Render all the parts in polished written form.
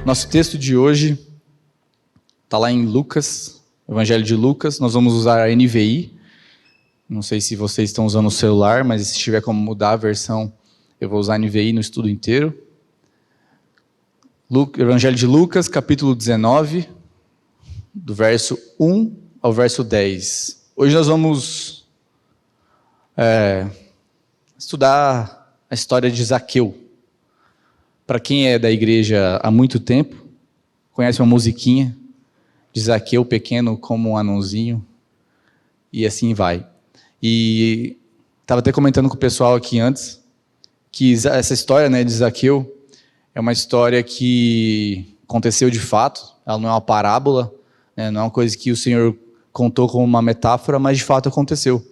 Nosso texto de hoje está lá em Lucas, Evangelho de Lucas. Nós vamos usar a NVI. Não sei se vocês estão usando o celular, mas se tiver como mudar a versão, eu vou usar a NVI no estudo inteiro. Evangelho de Lucas, capítulo 19, do verso 1 ao verso 10. Hoje nós vamos estudar a história de Zaqueu. Para quem é da igreja há muito tempo, conhece uma musiquinha de Zaqueu pequeno como um anãozinho, e assim vai. E estava até comentando com o pessoal aqui antes, que essa história, de Zaqueu é uma história que aconteceu de fato, ela não é uma parábola, não é uma coisa que o Senhor contou como uma metáfora, mas de fato aconteceu.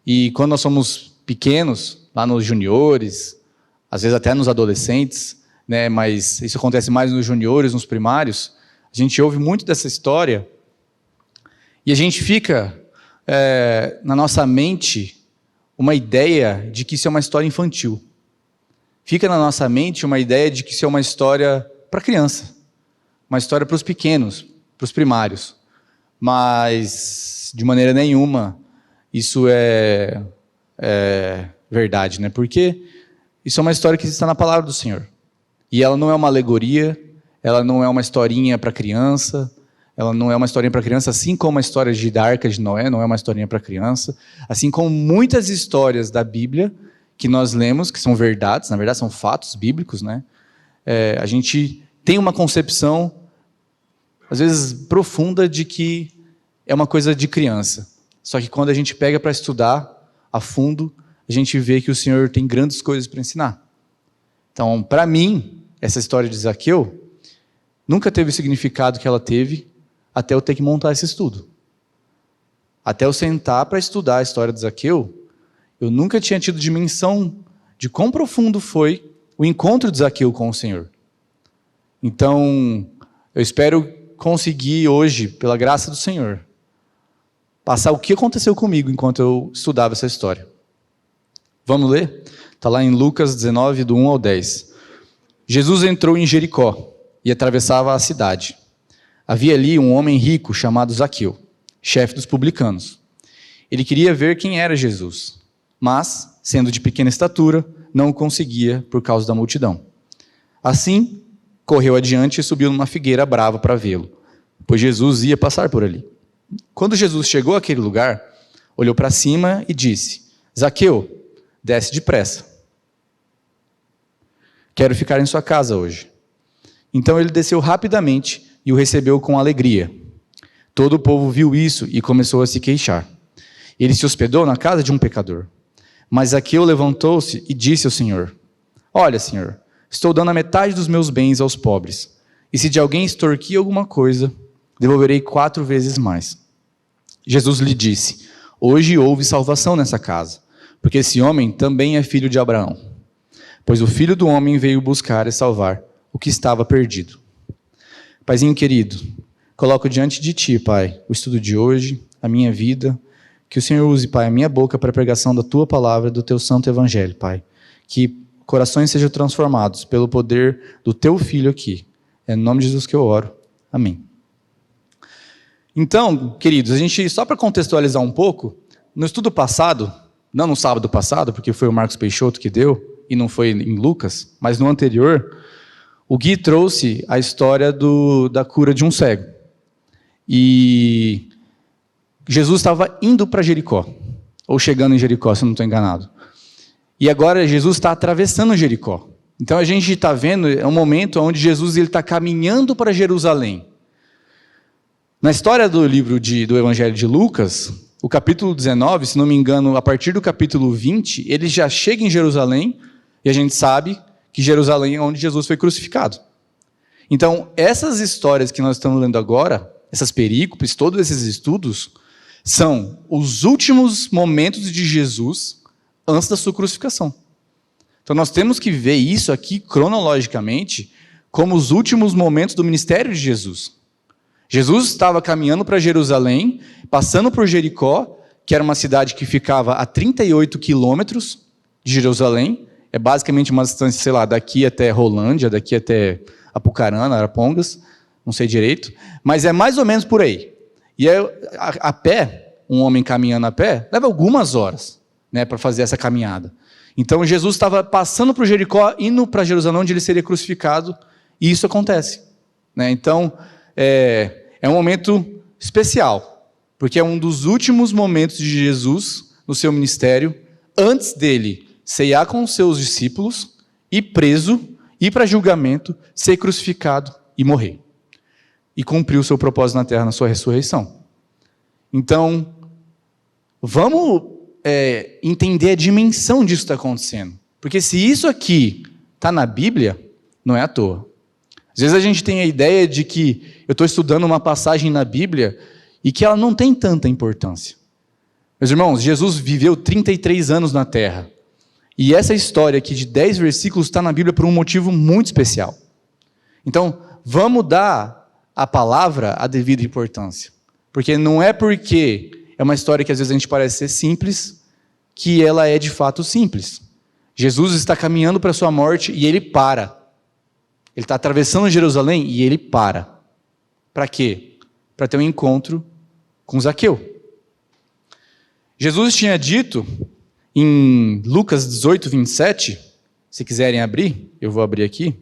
E quando nós somos pequenos, lá nos juniores, às vezes até nos adolescentes, mas isso acontece mais nos juniores, nos primários, a gente ouve muito dessa história e a gente fica na nossa mente uma ideia de que isso é uma história infantil. Fica na nossa mente uma ideia de que isso é uma história para criança, uma história para os pequenos, para os primários. Mas, de maneira nenhuma, isso é verdade, Porque isso é uma história que está na palavra do Senhor. E ela não é uma alegoria, ela não é uma historinha para criança, ela não é uma historinha para criança, assim como a história da Arca de Noé não é uma historinha para criança, assim como muitas histórias da Bíblia que nós lemos, que são verdades, na verdade são fatos bíblicos, a gente tem uma concepção, às vezes profunda, de que é uma coisa de criança. Só que quando a gente pega para estudar a fundo, a gente vê que o Senhor tem grandes coisas para ensinar. Então, para mim, essa história de Zaqueu nunca teve o significado que ela teve até eu ter que montar esse estudo. Até eu sentar para estudar a história de Zaqueu, eu nunca tinha tido dimensão de quão profundo foi o encontro de Zaqueu com o Senhor. Então, eu espero conseguir hoje, pela graça do Senhor, passar o que aconteceu comigo enquanto eu estudava essa história. Vamos ler? Está lá em Lucas 19, do 1 ao 10. Jesus entrou em Jericó e atravessava a cidade. Havia ali um homem rico chamado Zaqueu, chefe dos publicanos. Ele queria ver quem era Jesus, mas, sendo de pequena estatura, não o conseguia por causa da multidão. Assim, correu adiante e subiu numa figueira brava para vê-lo, pois Jesus ia passar por ali. Quando Jesus chegou àquele lugar, olhou para cima e disse: Zaqueu, desce depressa. Quero ficar em sua casa hoje. Então ele desceu rapidamente e o recebeu com alegria. Todo o povo viu isso e começou a se queixar. Ele se hospedou na casa de um pecador. Mas Zaqueu levantou-se e disse ao Senhor: Olha, Senhor, estou dando a metade dos meus bens aos pobres. E se de alguém extorquir alguma coisa, devolverei 4 vezes mais. Jesus lhe disse: Hoje houve salvação nessa casa, porque esse homem também é filho de Abraão. Pois o Filho do Homem veio buscar e salvar o que estava perdido. Paizinho querido, coloco diante de Ti, Pai, o estudo de hoje, a minha vida, que o Senhor use, Pai, a minha boca para a pregação da Tua palavra, do Teu santo evangelho, Pai. Que corações sejam transformados pelo poder do Teu Filho aqui. É no nome de Jesus que eu oro. Amém. Então, queridos, a gente, só para contextualizar um pouco, no estudo passado, não no sábado passado, porque foi o Marcos Peixoto que deu, e não foi em Lucas, mas no anterior, o Gui trouxe a história da cura de um cego. E Jesus estava indo para Jericó, ou chegando em Jericó, se eu não estou enganado. E agora Jesus está atravessando Jericó. Então a gente está vendo, é um momento onde Jesus está caminhando para Jerusalém. Na história do livro do Evangelho de Lucas, o capítulo 19, se não me engano, a partir do capítulo 20, ele já chega em Jerusalém, e a gente sabe que Jerusalém é onde Jesus foi crucificado. Então, essas histórias que nós estamos lendo agora, essas perícopes, todos esses estudos, são os últimos momentos de Jesus antes da sua crucificação. Então, nós temos que ver isso aqui, cronologicamente, como os últimos momentos do ministério de Jesus. Jesus estava caminhando para Jerusalém, passando por Jericó, que era uma cidade que ficava a 38 quilômetros de Jerusalém. É basicamente uma distância, sei lá, daqui até Rolândia, daqui até Apucarana, Arapongas, não sei direito, mas é mais ou menos por aí. E aí, a pé, um homem caminhando a pé, leva algumas horas, né, para fazer essa caminhada. Então Jesus estava passando por Jericó, indo para Jerusalém, onde ele seria crucificado, e isso acontece, né? Então, é um momento especial, porque é um dos últimos momentos de Jesus no seu ministério, antes dele ceiar com os seus discípulos, ir preso, ir para julgamento, ser crucificado e morrer. E cumprir o seu propósito na terra, na sua ressurreição. Então, vamos entender a dimensão disso que está acontecendo. Porque se isso aqui está na Bíblia, não é à toa. Às vezes a gente tem a ideia de que eu estou estudando uma passagem na Bíblia e que ela não tem tanta importância. Meus irmãos, Jesus viveu 33 anos na terra. E essa história aqui de 10 versículos está na Bíblia por um motivo muito especial. Então, vamos dar à palavra a devida importância. Porque não é porque é uma história que às vezes a gente parece ser simples, que ela é de fato simples. Jesus está caminhando para a sua morte e ele para. Ele está atravessando Jerusalém e ele para. Para quê? Para ter um encontro com Zaqueu. Jesus tinha dito em Lucas 18, 27, se quiserem abrir, eu vou abrir aqui,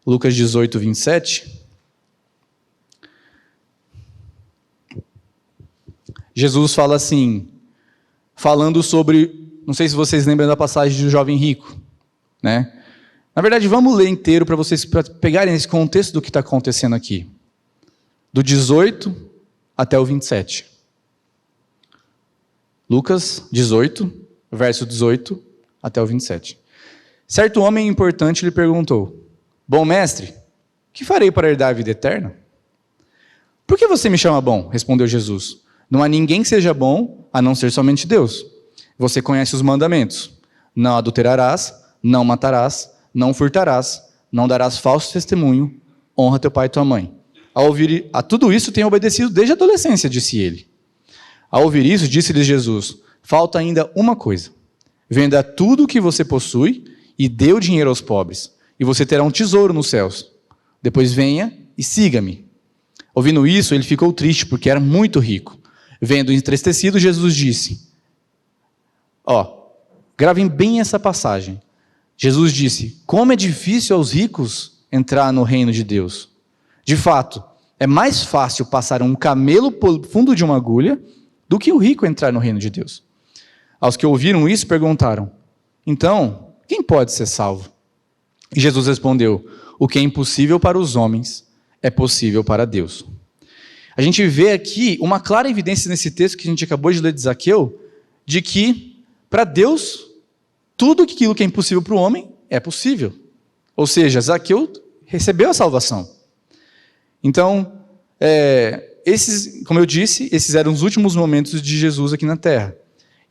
Lucas 18, 27. Jesus fala assim, falando sobre, não sei se vocês lembram da passagem do jovem rico, né? Na verdade, vamos ler inteiro para vocês pegarem esse contexto do que está acontecendo aqui. Do 18 até o 27. Lucas 18, verso 18 até o 27. Certo homem importante lhe perguntou, bom mestre, que farei para herdar a vida eterna? Por que você me chama bom? Respondeu Jesus. Não há ninguém que seja bom, a não ser somente Deus. Você conhece os mandamentos. Não adulterarás, não matarás, não furtarás, não darás falso testemunho, honra teu pai e tua mãe. Ao ouvir a tudo isso tenho obedecido desde a adolescência, disse ele. Ao ouvir isso, disse-lhe Jesus, falta ainda uma coisa. Venda tudo o que você possui e dê o dinheiro aos pobres, e você terá um tesouro nos céus. Depois venha e siga-me. Ouvindo isso, ele ficou triste, porque era muito rico. Vendo entristecido, Jesus disse, gravem bem essa passagem. Jesus disse, como é difícil aos ricos entrar no reino de Deus. De fato, é mais fácil passar um camelo pelo fundo de uma agulha do que o rico entrar no reino de Deus. Aos que ouviram isso, perguntaram, então, quem pode ser salvo? E Jesus respondeu, o que é impossível para os homens é possível para Deus. A gente vê aqui uma clara evidência nesse texto que a gente acabou de ler de Zaqueu, de que, para Deus, tudo aquilo que é impossível para o homem é possível. Ou seja, Zaqueu recebeu a salvação. Então, como eu disse, esses eram os últimos momentos de Jesus aqui na terra.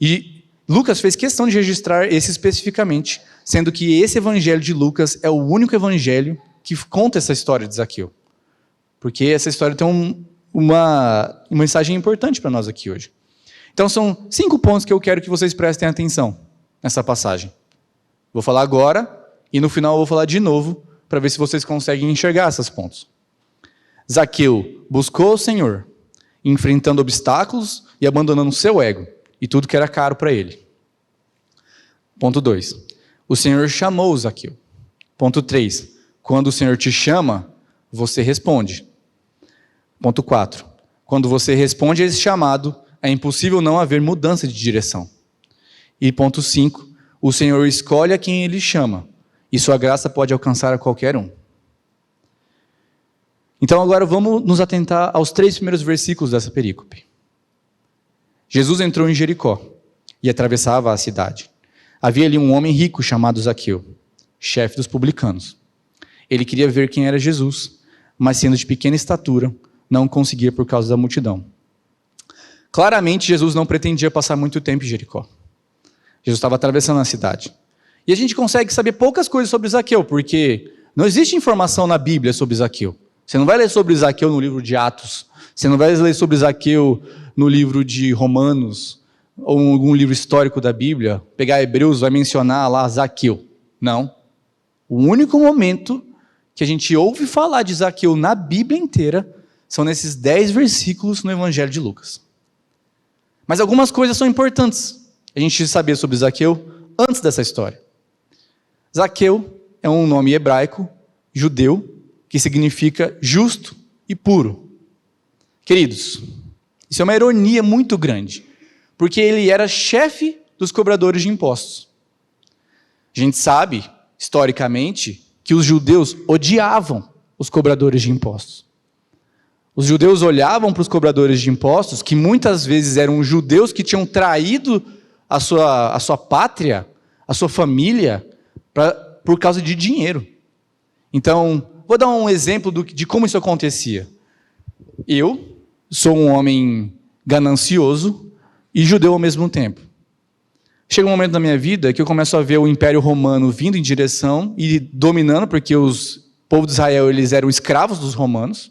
E Lucas fez questão de registrar esse especificamente, sendo que esse evangelho de Lucas é o único evangelho que conta essa história de Zaqueu. Porque essa história tem uma mensagem importante para nós aqui hoje. Então são 5 pontos que eu quero que vocês prestem atenção nessa passagem. Vou falar agora e no final eu vou falar de novo para ver se vocês conseguem enxergar esses pontos. Zaqueu buscou o Senhor, enfrentando obstáculos e abandonando o seu ego e tudo que era caro para ele. Ponto 2. O Senhor chamou Zaqueu. Ponto 3. Quando o Senhor te chama, você responde. Ponto 4. Quando você responde a esse chamado, é impossível não haver mudança de direção. E ponto 5. O Senhor escolhe a quem Ele chama, e sua graça pode alcançar a qualquer um. Então agora vamos nos atentar aos 3 primeiros versículos dessa perícope. Jesus entrou em Jericó e atravessava a cidade. Havia ali um homem rico chamado Zaqueu, chefe dos publicanos. Ele queria ver quem era Jesus, mas sendo de pequena estatura, não conseguia por causa da multidão. Claramente, Jesus não pretendia passar muito tempo em Jericó. Jesus estava atravessando a cidade. E a gente consegue saber poucas coisas sobre Zaqueu, porque não existe informação na Bíblia sobre Zaqueu. Você não vai ler sobre Zaqueu no livro de Atos, você não vai ler sobre Zaqueu no livro de Romanos, ou em algum livro histórico da Bíblia, pegar Hebreus, vai mencionar lá Zaqueu. Não. O único momento que a gente ouve falar de Zaqueu na Bíblia inteira são nesses 10 versículos no Evangelho de Lucas. Mas algumas coisas são importantes a gente saber sobre Zaqueu antes dessa história. Zaqueu é um nome hebraico, judeu, que significa justo e puro. Queridos, isso é uma ironia muito grande, porque ele era chefe dos cobradores de impostos. A gente sabe, historicamente, que os judeus odiavam os cobradores de impostos. Os judeus olhavam para os cobradores de impostos, que muitas vezes eram judeus que tinham traído a sua pátria, a sua família, por causa de dinheiro. Então, vou dar um exemplo de como isso acontecia. Eu sou um homem ganancioso e judeu ao mesmo tempo. Chega um momento na minha vida que eu começo a ver o Império Romano vindo em direção e dominando, porque os povos de Israel eles eram escravos dos romanos.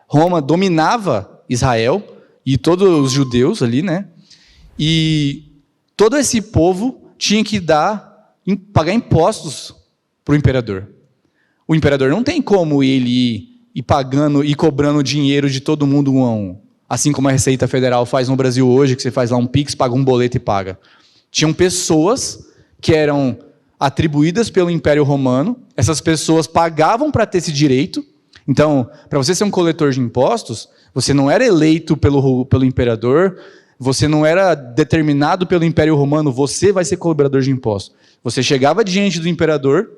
Roma dominava Israel e todos os judeus ali, né? E todo esse povo tinha que pagar impostos para o imperador. O imperador não tem como ele ir pagando e cobrando dinheiro de todo mundo um a um. Assim como a Receita Federal faz no Brasil hoje, que você faz lá um Pix, paga um boleto e paga. Tinham pessoas que eram atribuídas pelo Império Romano, essas pessoas pagavam para ter esse direito. Então, para você ser um coletor de impostos, você não era eleito pelo imperador, você não era determinado pelo Império Romano, você vai ser cobrador de impostos. Você chegava diante do imperador,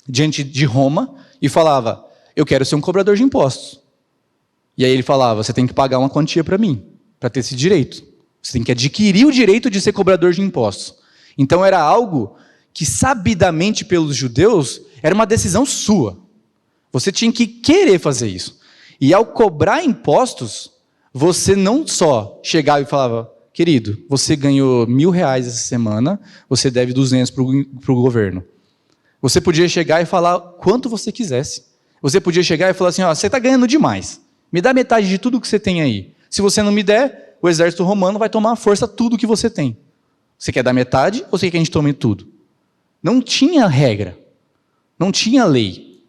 diante de Roma, e falava, eu quero ser um cobrador de impostos. E aí ele falava, você tem que pagar uma quantia para mim, para ter esse direito. Você tem que adquirir o direito de ser cobrador de impostos. Então era algo que, sabidamente pelos judeus, era uma decisão sua. Você tinha que querer fazer isso. E ao cobrar impostos, você não só chegava e falava, querido, você ganhou R$1.000 essa semana, você deve 200 para o governo. Você podia chegar e falar quanto você quisesse. Você podia chegar e falar assim, você está ganhando demais. Me dá metade de tudo que você tem aí. Se você não me der, o exército romano vai tomar à força tudo que você tem. Você quer dar metade ou você quer que a gente tome tudo? Não tinha regra. Não tinha lei.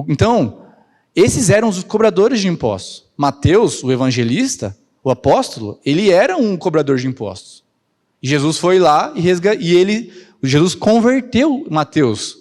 Então, esses eram os cobradores de impostos. Mateus, o evangelista, o apóstolo, ele era um cobrador de impostos. E Jesus foi lá Jesus converteu Mateus.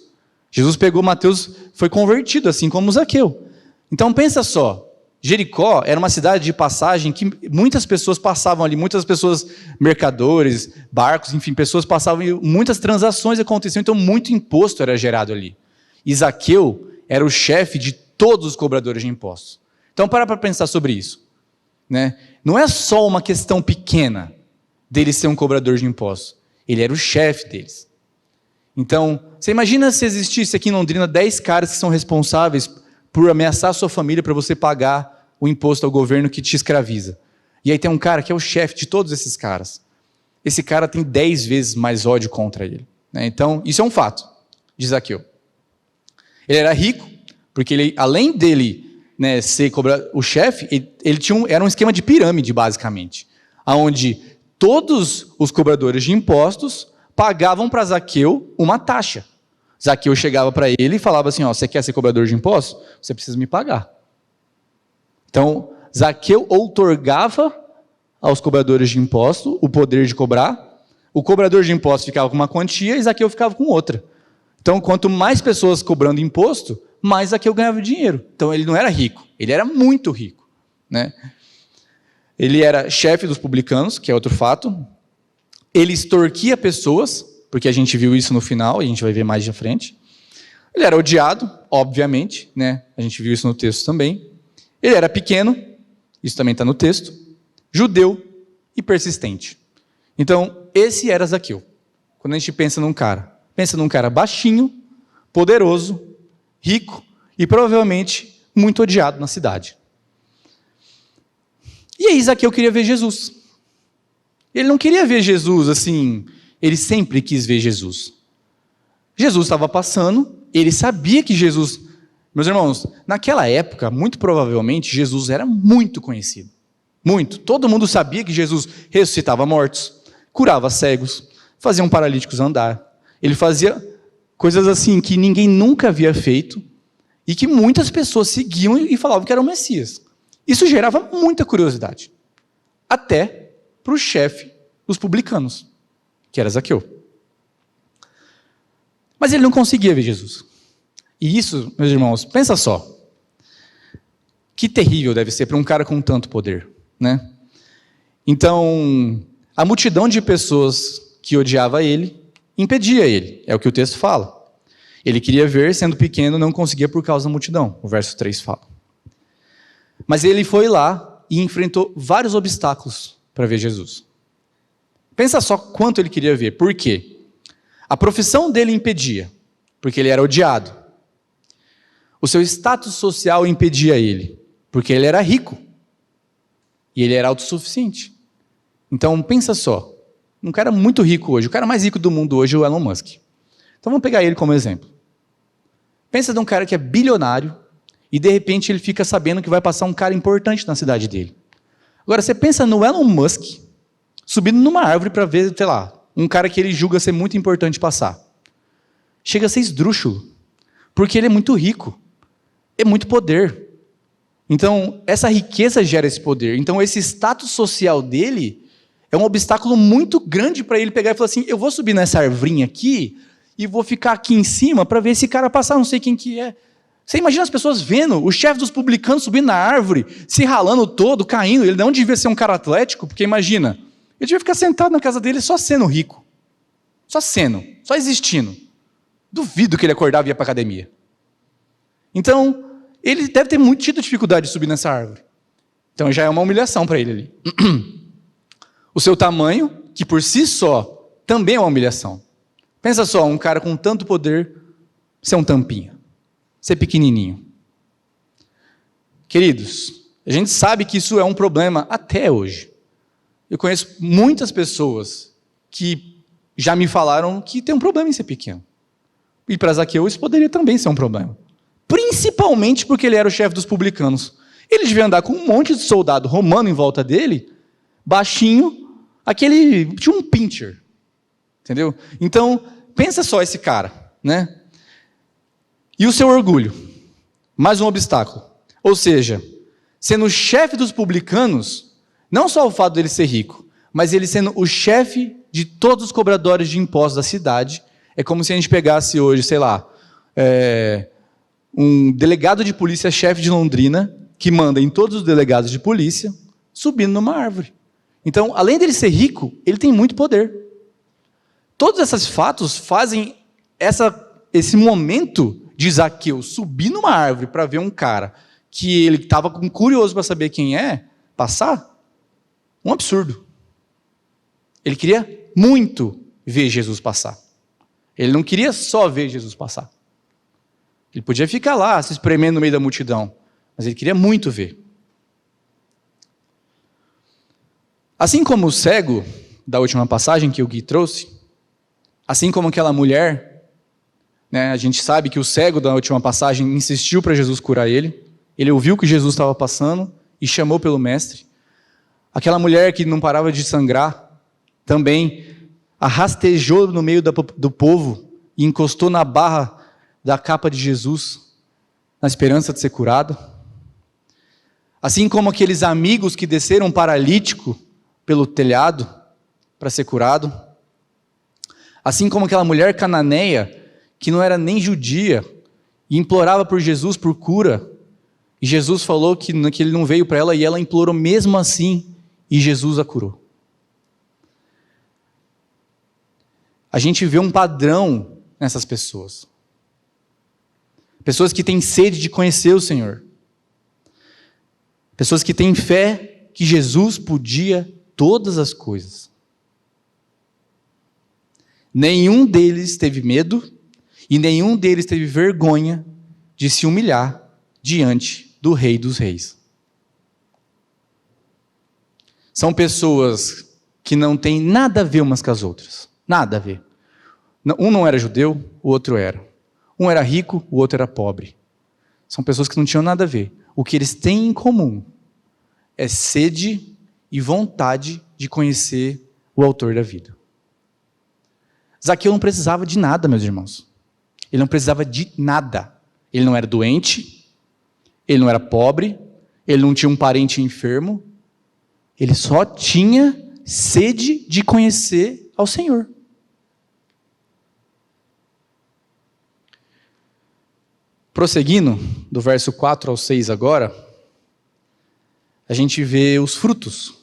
Jesus pegou Mateus, foi convertido, assim como Zaqueu. Então pensa só, Jericó era uma cidade de passagem que muitas pessoas passavam ali, muitas pessoas, mercadores, barcos, enfim, pessoas passavam e muitas transações aconteciam, então muito imposto era gerado ali. E Zaqueu era o chefe de todos os cobradores de impostos. Então para pensar sobre isso. Né? Não é só uma questão pequena dele ser um cobrador de impostos, ele era o chefe deles. Então, você imagina se existisse aqui em Londrina 10 caras que são responsáveis por ameaçar a sua família para você pagar o imposto ao governo que te escraviza. E aí tem um cara que é o chefe de todos esses caras. Esse cara tem 10 vezes mais ódio contra ele. Né? Então, isso é um fato de Zaqueu. Ele era rico, porque ele, além dele ser o chefe, era um esquema de pirâmide, basicamente, onde todos os cobradores de impostos pagavam para Zaqueu uma taxa. Zaqueu chegava para ele e falava assim, você quer ser cobrador de impostos? Você precisa me pagar. Então, Zaqueu outorgava aos cobradores de impostos o poder de cobrar, o cobrador de impostos ficava com uma quantia e Zaqueu ficava com outra. Então, quanto mais pessoas cobrando imposto, mais Zaqueu ganhava dinheiro. Então, ele não era rico, ele era muito rico. Né? Ele era chefe dos publicanos, que é outro fato. Ele extorquia pessoas, porque a gente viu isso no final, a gente vai ver mais à frente. Ele era odiado, obviamente, né? A gente viu isso no texto também. Ele era pequeno, isso também está no texto, judeu e persistente. Então, esse era Zaqueu. Quando a gente pensa num cara baixinho, poderoso, rico e provavelmente muito odiado na cidade. E aí Zaqueu queria ver Jesus. Ele não queria ver Jesus assim, ele sempre quis ver Jesus. Jesus estava passando, ele sabia que Jesus... Meus irmãos, naquela época, muito provavelmente, Jesus era muito conhecido. Muito. Todo mundo sabia que Jesus ressuscitava mortos, curava cegos, fazia paralíticos andar. Ele fazia Coisas assim que ninguém nunca havia feito e que muitas pessoas seguiam e falavam que era o Messias. Isso gerava muita curiosidade. Até para o chefe dos publicanos, que era Zaqueu. Mas ele não conseguia ver Jesus. E isso, meus irmãos, pensa só. Que terrível deve ser para um cara com tanto poder, né? Então, a multidão de pessoas que odiava ele, impedia ele. É o que o texto fala. Ele queria ver, sendo pequeno, não conseguia por causa da multidão. O verso 3 fala. Mas ele foi lá e enfrentou vários obstáculos para ver Jesus. Pensa só quanto ele queria ver. Por quê? A profissão dele impedia, porque ele era odiado. O seu status social impedia ele, porque ele era rico. E ele era autossuficiente. Então, pensa só. Um cara muito rico hoje, o cara mais rico do mundo hoje é o Elon Musk. Então vamos pegar ele como exemplo. Pensa de um cara que é bilionário e de repente ele fica sabendo que vai passar um cara importante na cidade dele. Agora você pensa no Elon Musk subindo numa árvore para ver, sei lá, um cara que ele julga ser muito importante passar. Chega a ser esdrúxulo, porque ele é muito rico, é muito poder. Então essa riqueza gera esse poder. Então esse status social dele é um obstáculo muito grande para ele pegar e falar assim, eu vou subir nessa arvrinha aqui e vou ficar aqui em cima para ver esse cara passar, não sei quem que é. Você imagina as pessoas vendo o chefe dos publicanos subindo na árvore, se ralando todo, caindo. Ele não devia ser um cara atlético, porque imagina, ele devia ficar sentado na casa dele só sendo rico. Só existindo. Duvido que ele acordava e ia para a academia. Então, ele deve ter muito tido dificuldade de subir nessa árvore. Então já é uma humilhação para ele ali. O seu tamanho, que por si só também é uma humilhação. Pensa só, um cara com tanto poder ser um tampinha, ser pequenininho. Queridos, a gente sabe que isso é um problema até hoje. Eu conheço muitas pessoas que já me falaram que tem um problema em ser pequeno. E para Zaqueu isso poderia também ser um problema. Principalmente porque ele era o chefe dos publicanos. Ele devia andar com um monte de soldado romano em volta dele, baixinho, tinha um pincher, entendeu? Então, pensa só esse cara, né? E o seu orgulho, mais um obstáculo. Ou seja, sendo o chefe dos publicanos, não só o fato dele ser rico, mas ele sendo o chefe de todos os cobradores de impostos da cidade, é como se a gente pegasse hoje, sei lá, um delegado de polícia, chefe de Londrina, que manda em todos os delegados de polícia, subindo numa árvore. Então, além dele ser rico, ele tem muito poder. Todos esses fatos fazem esse momento de Zaqueu subir numa árvore para ver um cara que ele estava curioso para saber quem é, passar, um absurdo. Ele queria muito ver Jesus passar. Ele não queria só ver Jesus passar. Ele podia ficar lá, se espremendo no meio da multidão, mas ele queria muito ver. Assim como o cego da última passagem que o Gui trouxe, assim como aquela mulher, né, a gente sabe que o cego da última passagem insistiu para Jesus curar ele, ele ouviu que Jesus estava passando e chamou pelo mestre. Aquela mulher que não parava de sangrar, também rastejou no meio do povo e encostou na barra da capa de Jesus, na esperança de ser curado. Assim como aqueles amigos que desceram um paralítico pelo telhado para ser curado. Assim como aquela mulher cananeia que não era nem judia e implorava por Jesus por cura. E Jesus falou que ele não veio para ela e ela implorou mesmo assim e Jesus a curou. A gente vê um padrão nessas pessoas. Pessoas que têm sede de conhecer o Senhor. Pessoas que têm fé que Jesus podia todas as coisas. Nenhum deles teve medo e nenhum deles teve vergonha de se humilhar diante do Rei dos Reis. São pessoas que não têm nada a ver umas com as outras. Nada a ver. Um não era judeu, o outro era. Um era rico, o outro era pobre. São pessoas que não tinham nada a ver. O que eles têm em comum é sede e vontade de conhecer o autor da vida. Zaqueu não precisava de nada, meus irmãos. Ele não precisava de nada. Ele não era doente, ele não era pobre, ele não tinha um parente enfermo, ele só tinha sede de conhecer ao Senhor. Prosseguindo, do verso 4 ao 6 agora, a gente vê os frutos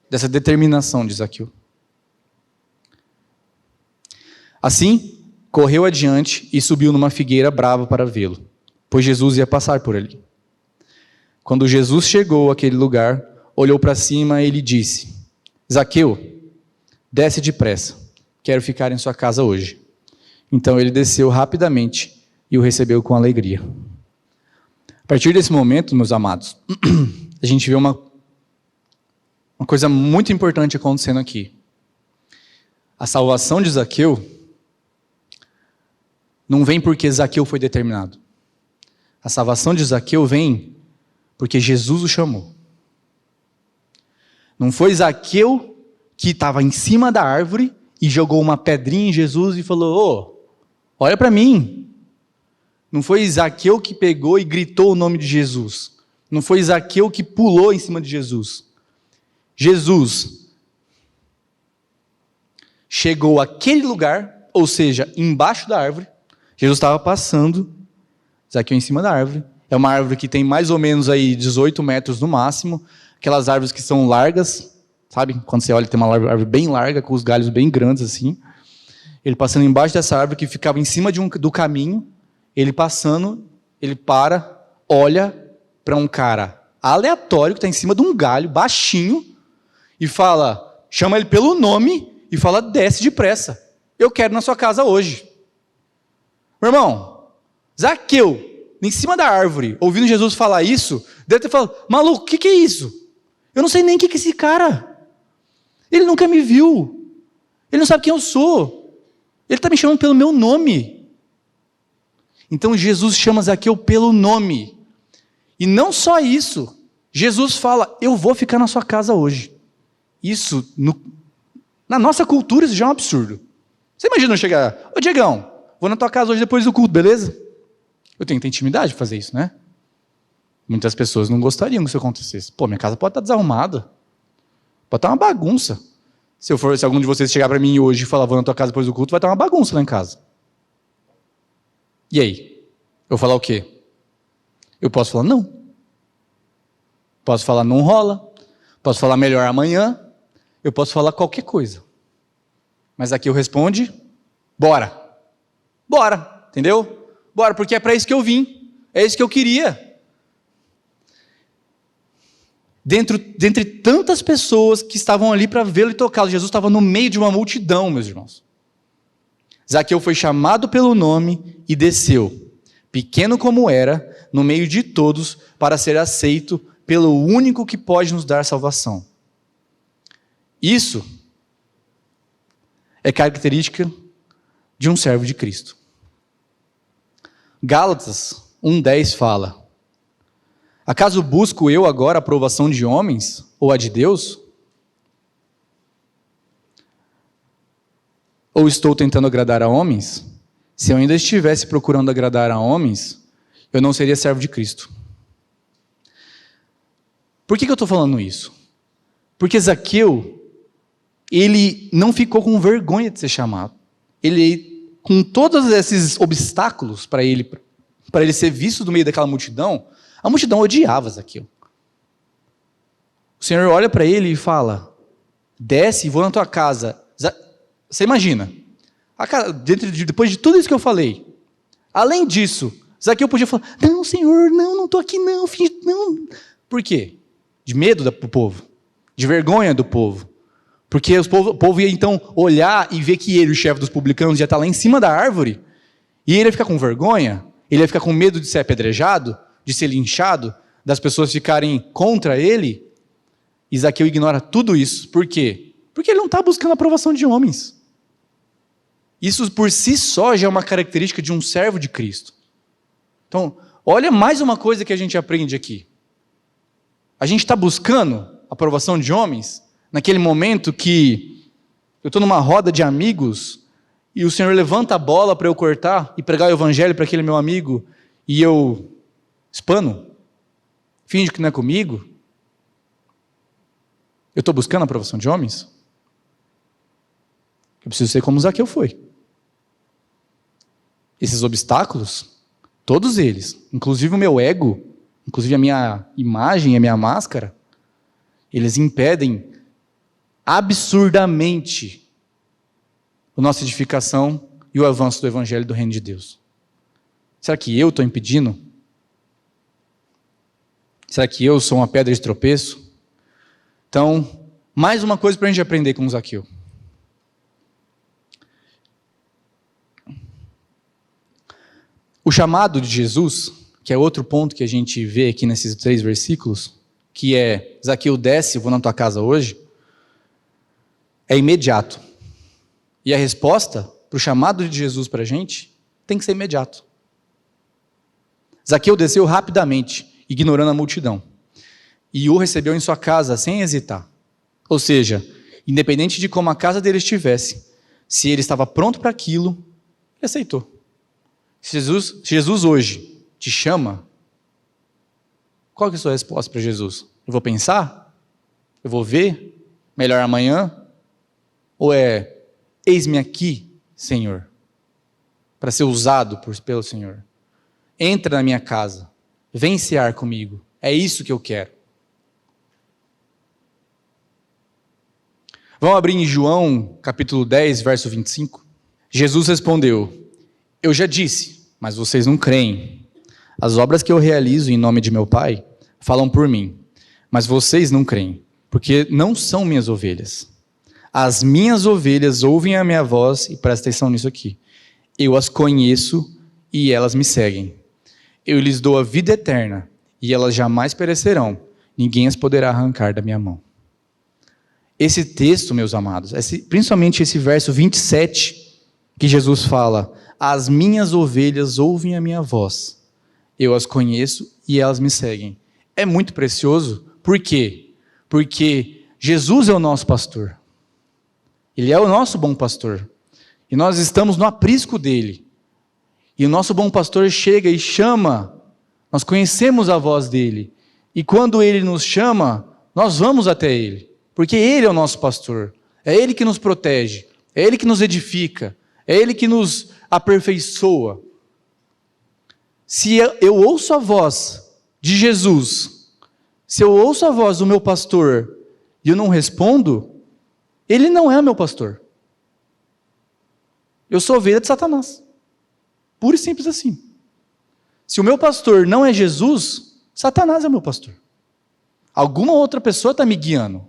dessa determinação de Zaqueu. Assim, correu adiante e subiu numa figueira brava para vê-lo, pois Jesus ia passar por ali. Quando Jesus chegou àquele lugar, olhou para cima e lhe disse: Zaqueu, desce depressa, quero ficar em sua casa hoje. Então ele desceu rapidamente e o recebeu com alegria. A partir desse momento, meus amados, a gente vê uma coisa muito importante acontecendo aqui. A salvação de Zaqueu não vem porque Zaqueu foi determinado. A salvação de Zaqueu vem porque Jesus o chamou. Não foi Zaqueu que estava em cima da árvore e jogou uma pedrinha em Jesus e falou: olha para mim. Não foi Zaqueu que pegou e gritou o nome de Jesus. Não foi Zaqueu que pulou em cima de Jesus. Jesus chegou àquele lugar, ou seja, embaixo da árvore. Jesus estava passando, Zaqueu em cima da árvore. É uma árvore que tem mais ou menos aí 18 metros no máximo. Aquelas árvores que são largas, sabe? Quando você olha, tem uma árvore bem larga, com os galhos bem grandes assim. Ele passando embaixo dessa árvore que ficava em cima do caminho. Ele passando, ele para, olha para um cara aleatório que está em cima de um galho, baixinho, e fala, chama ele pelo nome e fala: desce depressa, eu quero ir na sua casa hoje. Meu irmão, Zaqueu, em cima da árvore, ouvindo Jesus falar isso, deve ter falado: maluco, o que é isso? Eu não sei nem o que é esse cara. Ele nunca me viu. Ele não sabe quem eu sou. Ele está me chamando pelo meu nome. Então Jesus chama Zaqueu pelo nome. E não só isso. Jesus fala: eu vou ficar na sua casa hoje. Isso, na nossa cultura, isso já é um absurdo. Você imagina eu chegar: ô Diegão, vou na tua casa hoje depois do culto, beleza? Eu tenho que ter intimidade de fazer isso, né? Muitas pessoas não gostariam que isso acontecesse. Pô, minha casa pode estar desarrumada. Pode estar uma bagunça. Se algum de vocês chegar para mim hoje e falar: vou na tua casa depois do culto, vai estar uma bagunça lá em casa. E aí? Eu vou falar o quê? Eu posso falar não. Posso falar não rola. Posso falar melhor amanhã. Eu posso falar qualquer coisa. Mas aqui eu respondo: bora. Bora, entendeu? Bora, porque é para isso que eu vim. É isso que eu queria. Dentre tantas pessoas que estavam ali para vê-lo e tocá-lo, Jesus estava no meio de uma multidão, meus irmãos. Zaqueu foi chamado pelo nome e desceu, pequeno como era, no meio de todos, para ser aceito pelo único que pode nos dar salvação. Isso é característica de um servo de Cristo. Gálatas 1:10 fala: acaso busco eu agora a aprovação de homens ou a de Deus? Ou estou tentando agradar a homens? Se eu ainda estivesse procurando agradar a homens, eu não seria servo de Cristo. Por que eu estou falando isso? Porque Zaqueu, ele não ficou com vergonha de ser chamado. Ele, com todos esses obstáculos para ele ser visto no meio daquela multidão, a multidão odiava Zaqueu. O Senhor olha para ele e fala: desce e vou na tua casa. Você imagina, depois de tudo isso que eu falei, além disso, Zaqueu podia falar: não, Senhor, não estou aqui não, não. Por quê? De medo do povo, de vergonha do povo. Porque o povo ia então olhar e ver que ele, o chefe dos publicanos, ia estar lá em cima da árvore, e ele ia ficar com vergonha, ele ia ficar com medo de ser apedrejado, de ser linchado, das pessoas ficarem contra ele. E Zaqueu ignora tudo isso. Por quê? Porque ele não está buscando a aprovação de homens. Isso por si só já é uma característica de um servo de Cristo. Então, olha mais uma coisa que a gente aprende aqui. A gente está buscando a aprovação de homens naquele momento que eu estou numa roda de amigos e o Senhor levanta a bola para eu cortar e pregar o evangelho para aquele meu amigo, e eu espano, finjo que não é comigo, eu estou buscando a aprovação de homens? Eu preciso ser como Zaqueu foi. Esses obstáculos, todos eles, inclusive o meu ego, inclusive a minha imagem, a minha máscara, eles impedem absurdamente a nossa edificação e o avanço do evangelho do reino de Deus. Será que eu estou impedindo? Será que eu sou uma pedra de tropeço? Então, mais uma coisa para a gente aprender com Zaqueu. O chamado de Jesus, que é outro ponto que a gente vê aqui nesses 3 versículos, que é, Zaqueu desce, vou na tua casa hoje, é imediato. E a resposta para o chamado de Jesus para a gente tem que ser imediato. Zaqueu desceu rapidamente, ignorando a multidão, e o recebeu em sua casa sem hesitar. Ou seja, independente de como a casa dele estivesse, se ele estava pronto para aquilo, ele aceitou. Se Jesus hoje te chama, qual que é a sua resposta para Jesus? Eu vou pensar? Eu vou ver? Melhor amanhã? Ou é, eis-me aqui, Senhor, para ser usado pelo Senhor? Entra na minha casa, vem cear comigo, é isso que eu quero. Vamos abrir em João, capítulo 10, verso 25. Jesus respondeu: eu já disse, mas vocês não creem. As obras que eu realizo em nome de meu Pai falam por mim, mas vocês não creem, porque não são minhas ovelhas. As minhas ovelhas ouvem a minha voz, e presta atenção nisso aqui. Eu as conheço e elas me seguem. Eu lhes dou a vida eterna, e elas jamais perecerão. Ninguém as poderá arrancar da minha mão. Esse texto, meus amados, principalmente esse verso 27, que Jesus fala: as minhas ovelhas ouvem a minha voz, eu as conheço e elas me seguem. É muito precioso. Por quê? Porque Jesus é o nosso pastor. Ele é o nosso bom pastor. E nós estamos no aprisco dele. E o nosso bom pastor chega e chama. Nós conhecemos a voz dele. E quando ele nos chama, nós vamos até ele. Porque ele é o nosso pastor. É ele que nos protege. É ele que nos edifica. É ele que nos aperfeiçoa. Se eu ouço a voz de Jesus, se eu ouço a voz do meu pastor e eu não respondo, ele não é meu pastor. Eu sou ovelha de Satanás. Puro e simples assim. Se o meu pastor não é Jesus, Satanás é meu pastor. Alguma outra pessoa está me guiando.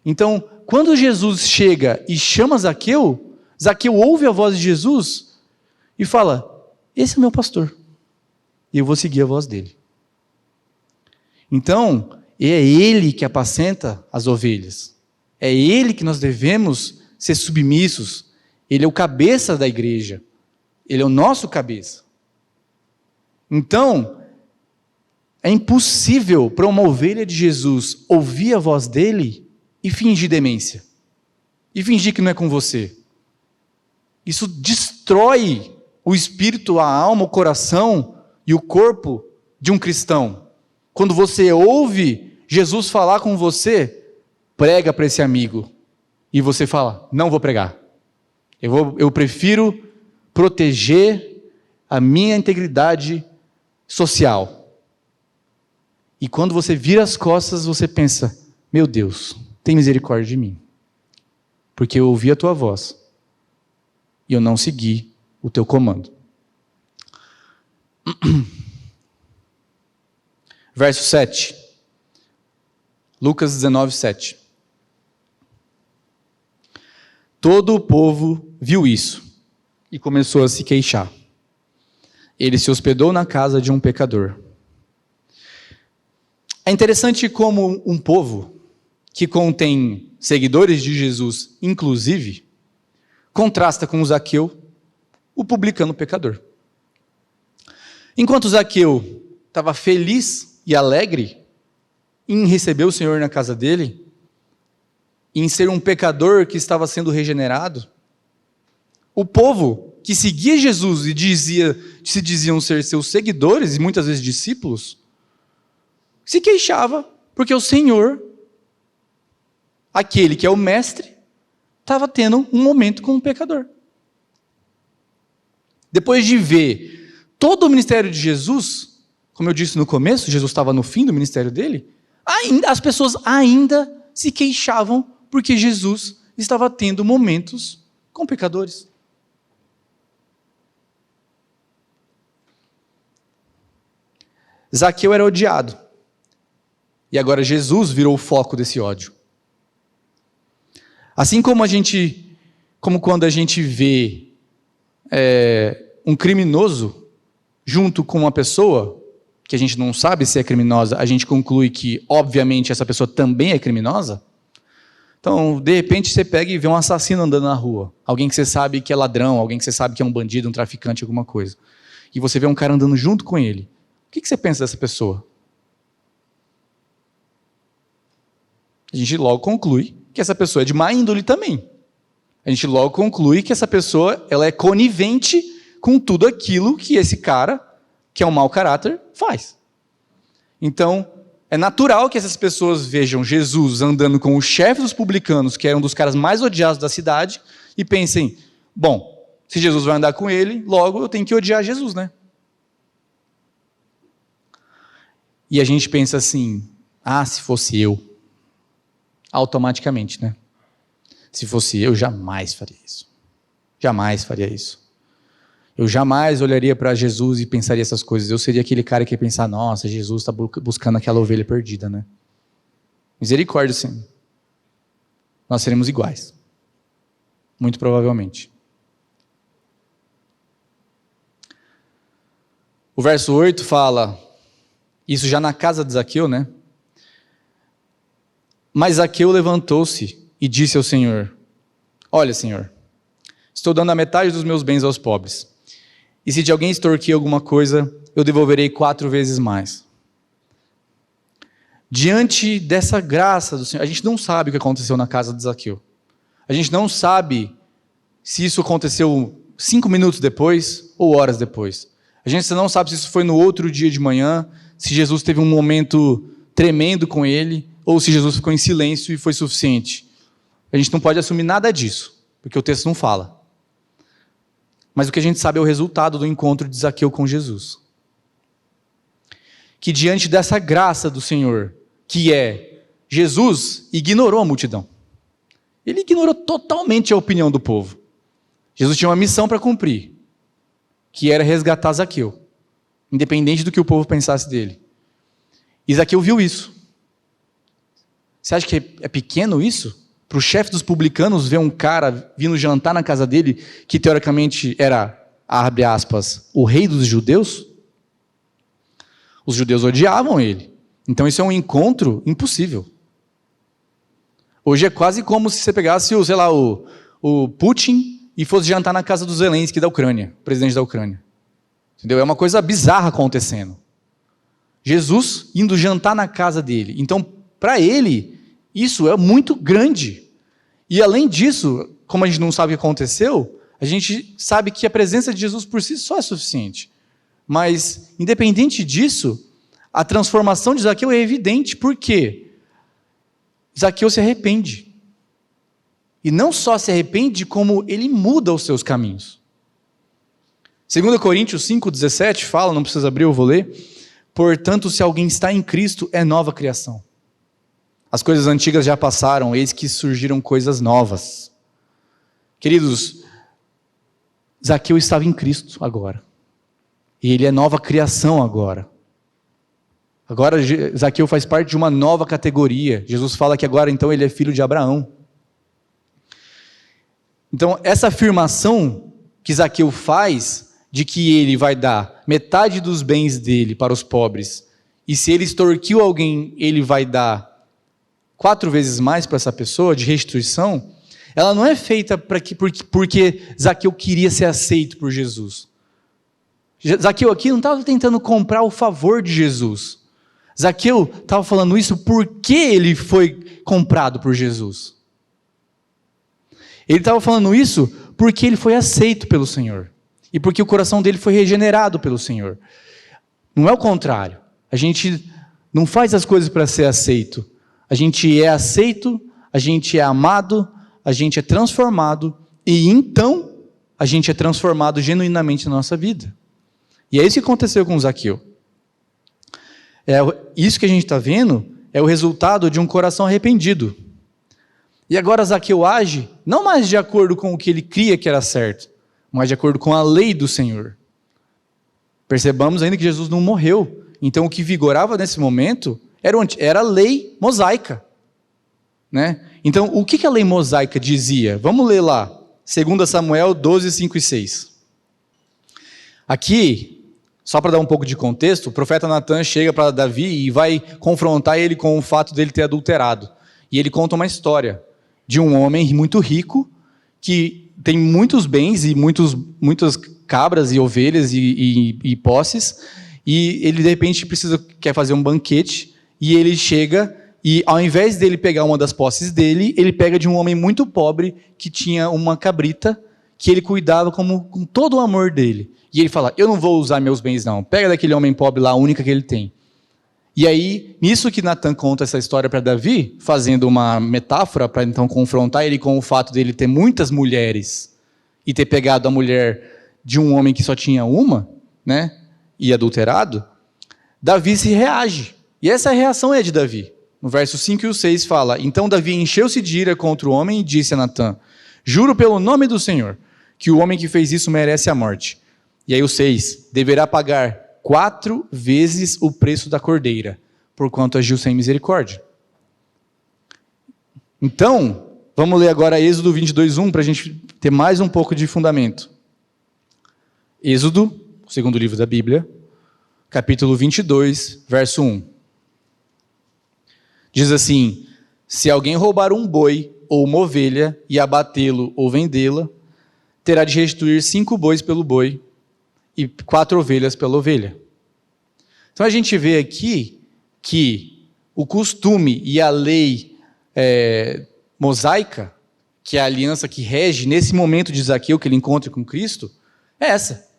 Então, quando Jesus chega e chama Zaqueu, Zaqueu ouve a voz de Jesus e fala: esse é meu pastor. E eu vou seguir a voz dele. Então, é ele que apacenta as ovelhas. É ele que nós devemos ser submissos. Ele é o cabeça da igreja. Ele é o nosso cabeça. Então, é impossível para uma ovelha de Jesus ouvir a voz dele e fingir demência. E fingir que não é com você. Isso destrói o espírito, a alma, o coração e o corpo de um cristão. Quando você ouve Jesus falar com você, prega para esse amigo. E você fala: não vou pregar. Eu prefiro proteger a minha integridade social. E quando você vira as costas, você pensa: meu Deus, tem misericórdia de mim. Porque eu ouvi a tua voz e eu não segui o teu comando. Verso 7. Lucas 19, 7. Todo o povo viu isso e começou a se queixar. Ele se hospedou na casa de um pecador. É interessante como um povo que contém seguidores de Jesus, inclusive, contrasta com o Zaqueu, o publicano pecador. Enquanto Zaqueu estava feliz e alegre em receber o Senhor na casa dele, em ser um pecador que estava sendo regenerado, O povo que seguia Jesus e se diziam ser seus seguidores, e muitas vezes discípulos, se queixava porque o Senhor, aquele que é o mestre, estava tendo um momento com um pecador. Depois de ver todo o ministério de Jesus, como eu disse no começo, Jesus estava no fim do ministério dele, as pessoas ainda se queixavam porque Jesus estava tendo momentos com pecadores. Zaqueu era odiado. E agora Jesus virou o foco desse ódio. Assim como quando a gente vê um criminoso junto com uma pessoa que a gente não sabe se é criminosa, a gente conclui que, obviamente, essa pessoa também é criminosa. Então, de repente, você pega e vê um assassino andando na rua. Alguém que você sabe que é ladrão, alguém que você sabe que é um bandido, um traficante, alguma coisa. E você vê um cara andando junto com ele. O que você pensa dessa pessoa? A gente logo conclui que essa pessoa é de má índole também. A gente logo conclui que essa pessoa ela é conivente com tudo aquilo que esse cara, que é um mau caráter, faz. Então, é natural que essas pessoas vejam Jesus andando com o chefe dos publicanos, que era um dos caras mais odiados da cidade, e pensem, bom, se Jesus vai andar com ele, logo eu tenho que odiar Jesus, né? E a gente pensa assim, se fosse eu, automaticamente, né? Se fosse eu, jamais faria isso. Jamais faria isso. Eu jamais olharia para Jesus e pensaria essas coisas. Eu seria aquele cara que ia pensar, nossa, Jesus está buscando aquela ovelha perdida, né? Misericórdia, sim. Nós seremos iguais. Muito provavelmente. O verso 8 fala, isso já na casa de Zaqueu, né? Mas Zaqueu levantou-se e disse ao Senhor, olha, Senhor, estou dando a metade dos meus bens aos pobres. E se de alguém extorquir alguma coisa, eu devolverei 4 vezes mais. Diante dessa graça do Senhor, a gente não sabe o que aconteceu na casa de Zaqueu. A gente não sabe se isso aconteceu 5 minutos depois ou horas depois. A gente não sabe se isso foi no outro dia de manhã, se Jesus teve um momento tremendo com ele, ou se Jesus ficou em silêncio e foi suficiente. A gente não pode assumir nada disso, porque o texto não fala. Mas o que a gente sabe é o resultado do encontro de Zaqueu com Jesus. Que diante dessa graça do Senhor, que é, Jesus ignorou a multidão. Ele ignorou totalmente a opinião do povo. Jesus tinha uma missão para cumprir, que era resgatar Zaqueu, independente do que o povo pensasse dele. E Zaqueu viu isso. Você acha que é pequeno isso? Para o chefe dos publicanos ver um cara vindo jantar na casa dele, que teoricamente era, abre aspas, o rei dos judeus? Os judeus odiavam ele. Então isso é um encontro impossível. Hoje é quase como se você pegasse o Putin e fosse jantar na casa do Zelensky da Ucrânia, presidente da Ucrânia. Entendeu? É uma coisa bizarra acontecendo. Jesus indo jantar na casa dele. Então, para ele, isso é muito grande. E além disso, como a gente não sabe o que aconteceu, a gente sabe que a presença de Jesus por si só é suficiente. Mas, independente disso, a transformação de Zaqueu é evidente. Por quê? Zaqueu se arrepende. E não só se arrepende, como ele muda os seus caminhos. 2 Coríntios 5,17 fala, não precisa abrir, eu vou ler. Portanto, se alguém está em Cristo, é nova criação. As coisas antigas já passaram, eis que surgiram coisas novas. Queridos, Zaqueu estava em Cristo agora. E ele é nova criação agora. Agora Zaqueu faz parte de uma nova categoria. Jesus fala que agora então ele é filho de Abraão. Então essa afirmação que Zaqueu faz, de que ele vai dar metade dos bens dele para os pobres, e se ele extorquiu alguém, ele vai dar 4 vezes mais para essa pessoa, de restituição, ela não é feita porque Zaqueu queria ser aceito por Jesus. Zaqueu aqui não estava tentando comprar o favor de Jesus. Zaqueu estava falando isso porque ele foi comprado por Jesus. Ele estava falando isso porque ele foi aceito pelo Senhor. E porque o coração dele foi regenerado pelo Senhor. Não é o contrário. A gente não faz as coisas para ser aceito. A gente é aceito, a gente é amado, a gente é transformado, e então a gente é transformado genuinamente na nossa vida. E é isso que aconteceu com Zaqueu. Isso que a gente está vendo é o resultado de um coração arrependido. E agora Zaqueu age não mais de acordo com o que ele cria que era certo, mas de acordo com a lei do Senhor. Percebamos ainda que Jesus não morreu. Então o que vigorava nesse momento era a lei mosaica. Né? Então o que a lei mosaica dizia? Vamos ler lá, 2 Samuel 12, 5 e 6. Aqui, só para dar um pouco de contexto, o profeta Natan chega para Davi e vai confrontar ele com o fato dele ter adulterado. E ele conta uma história de um homem muito rico que tem muitos bens e muitas cabras e ovelhas e posses, e ele de repente quer fazer um banquete, e ele chega e ao invés dele pegar uma das posses dele, ele pega de um homem muito pobre que tinha uma cabrita que ele cuidava com todo o amor dele. E ele fala, eu não vou usar meus bens não, pega daquele homem pobre lá, a única que ele tem. E aí, nisso que Natan conta essa história para Davi, fazendo uma metáfora para então confrontar ele com o fato dele ter muitas mulheres e ter pegado a mulher de um homem que só tinha uma, né, e adulterado, Davi se reage. E essa reação é de Davi. No verso 5 e o 6 fala, então Davi encheu-se de ira contra o homem e disse a Natan, juro pelo nome do Senhor, que o homem que fez isso merece a morte. E aí o 6, deverá pagar 4 vezes o preço da cordeira, porquanto agiu sem misericórdia. Então, vamos ler agora Êxodo 22:1, para a gente ter mais um pouco de fundamento. Êxodo, o segundo livro da Bíblia, capítulo 22, verso 1. Diz assim, se alguém roubar um boi ou uma ovelha e abatê-lo ou vendê-la, terá de restituir 5 bois pelo boi e 4 ovelhas pela ovelha. Então a gente vê aqui que o costume e a lei mosaica, que é a aliança que rege nesse momento de Zaqueu que ele encontra com Cristo, é essa.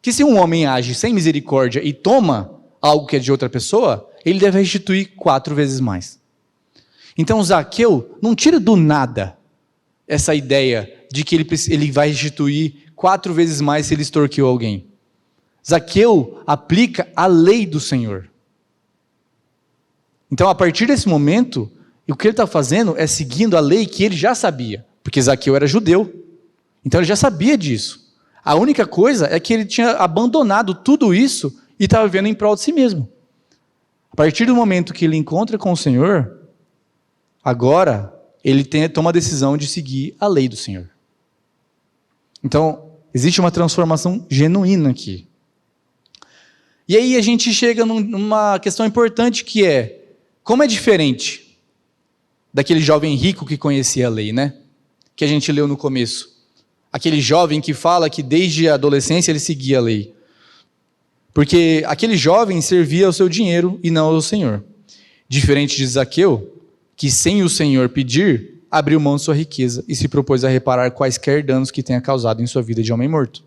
Que se um homem age sem misericórdia e toma algo que é de outra pessoa, ele deve restituir 4 vezes mais. Então Zaqueu não tira do nada essa ideia de que ele vai restituir 4 vezes mais se ele extorquiu alguém. Zaqueu aplica a lei do Senhor. Então, a partir desse momento, o que ele está fazendo é seguindo a lei que ele já sabia, porque Zaqueu era judeu. Então, ele já sabia disso. A única coisa é que ele tinha abandonado tudo isso e estava vivendo em prol de si mesmo. A partir do momento que ele encontra com o Senhor, agora ele toma a decisão de seguir a lei do Senhor. Então, existe uma transformação genuína aqui. E aí a gente chega numa questão importante que é, como é diferente daquele jovem rico que conhecia a lei, né? Que a gente leu no começo. Aquele jovem que fala que desde a adolescência ele seguia a lei. Porque aquele jovem servia ao seu dinheiro e não ao Senhor. Diferente de Zaqueu, que sem o Senhor pedir, abriu mão de sua riqueza e se propôs a reparar quaisquer danos que tenha causado em sua vida de homem morto.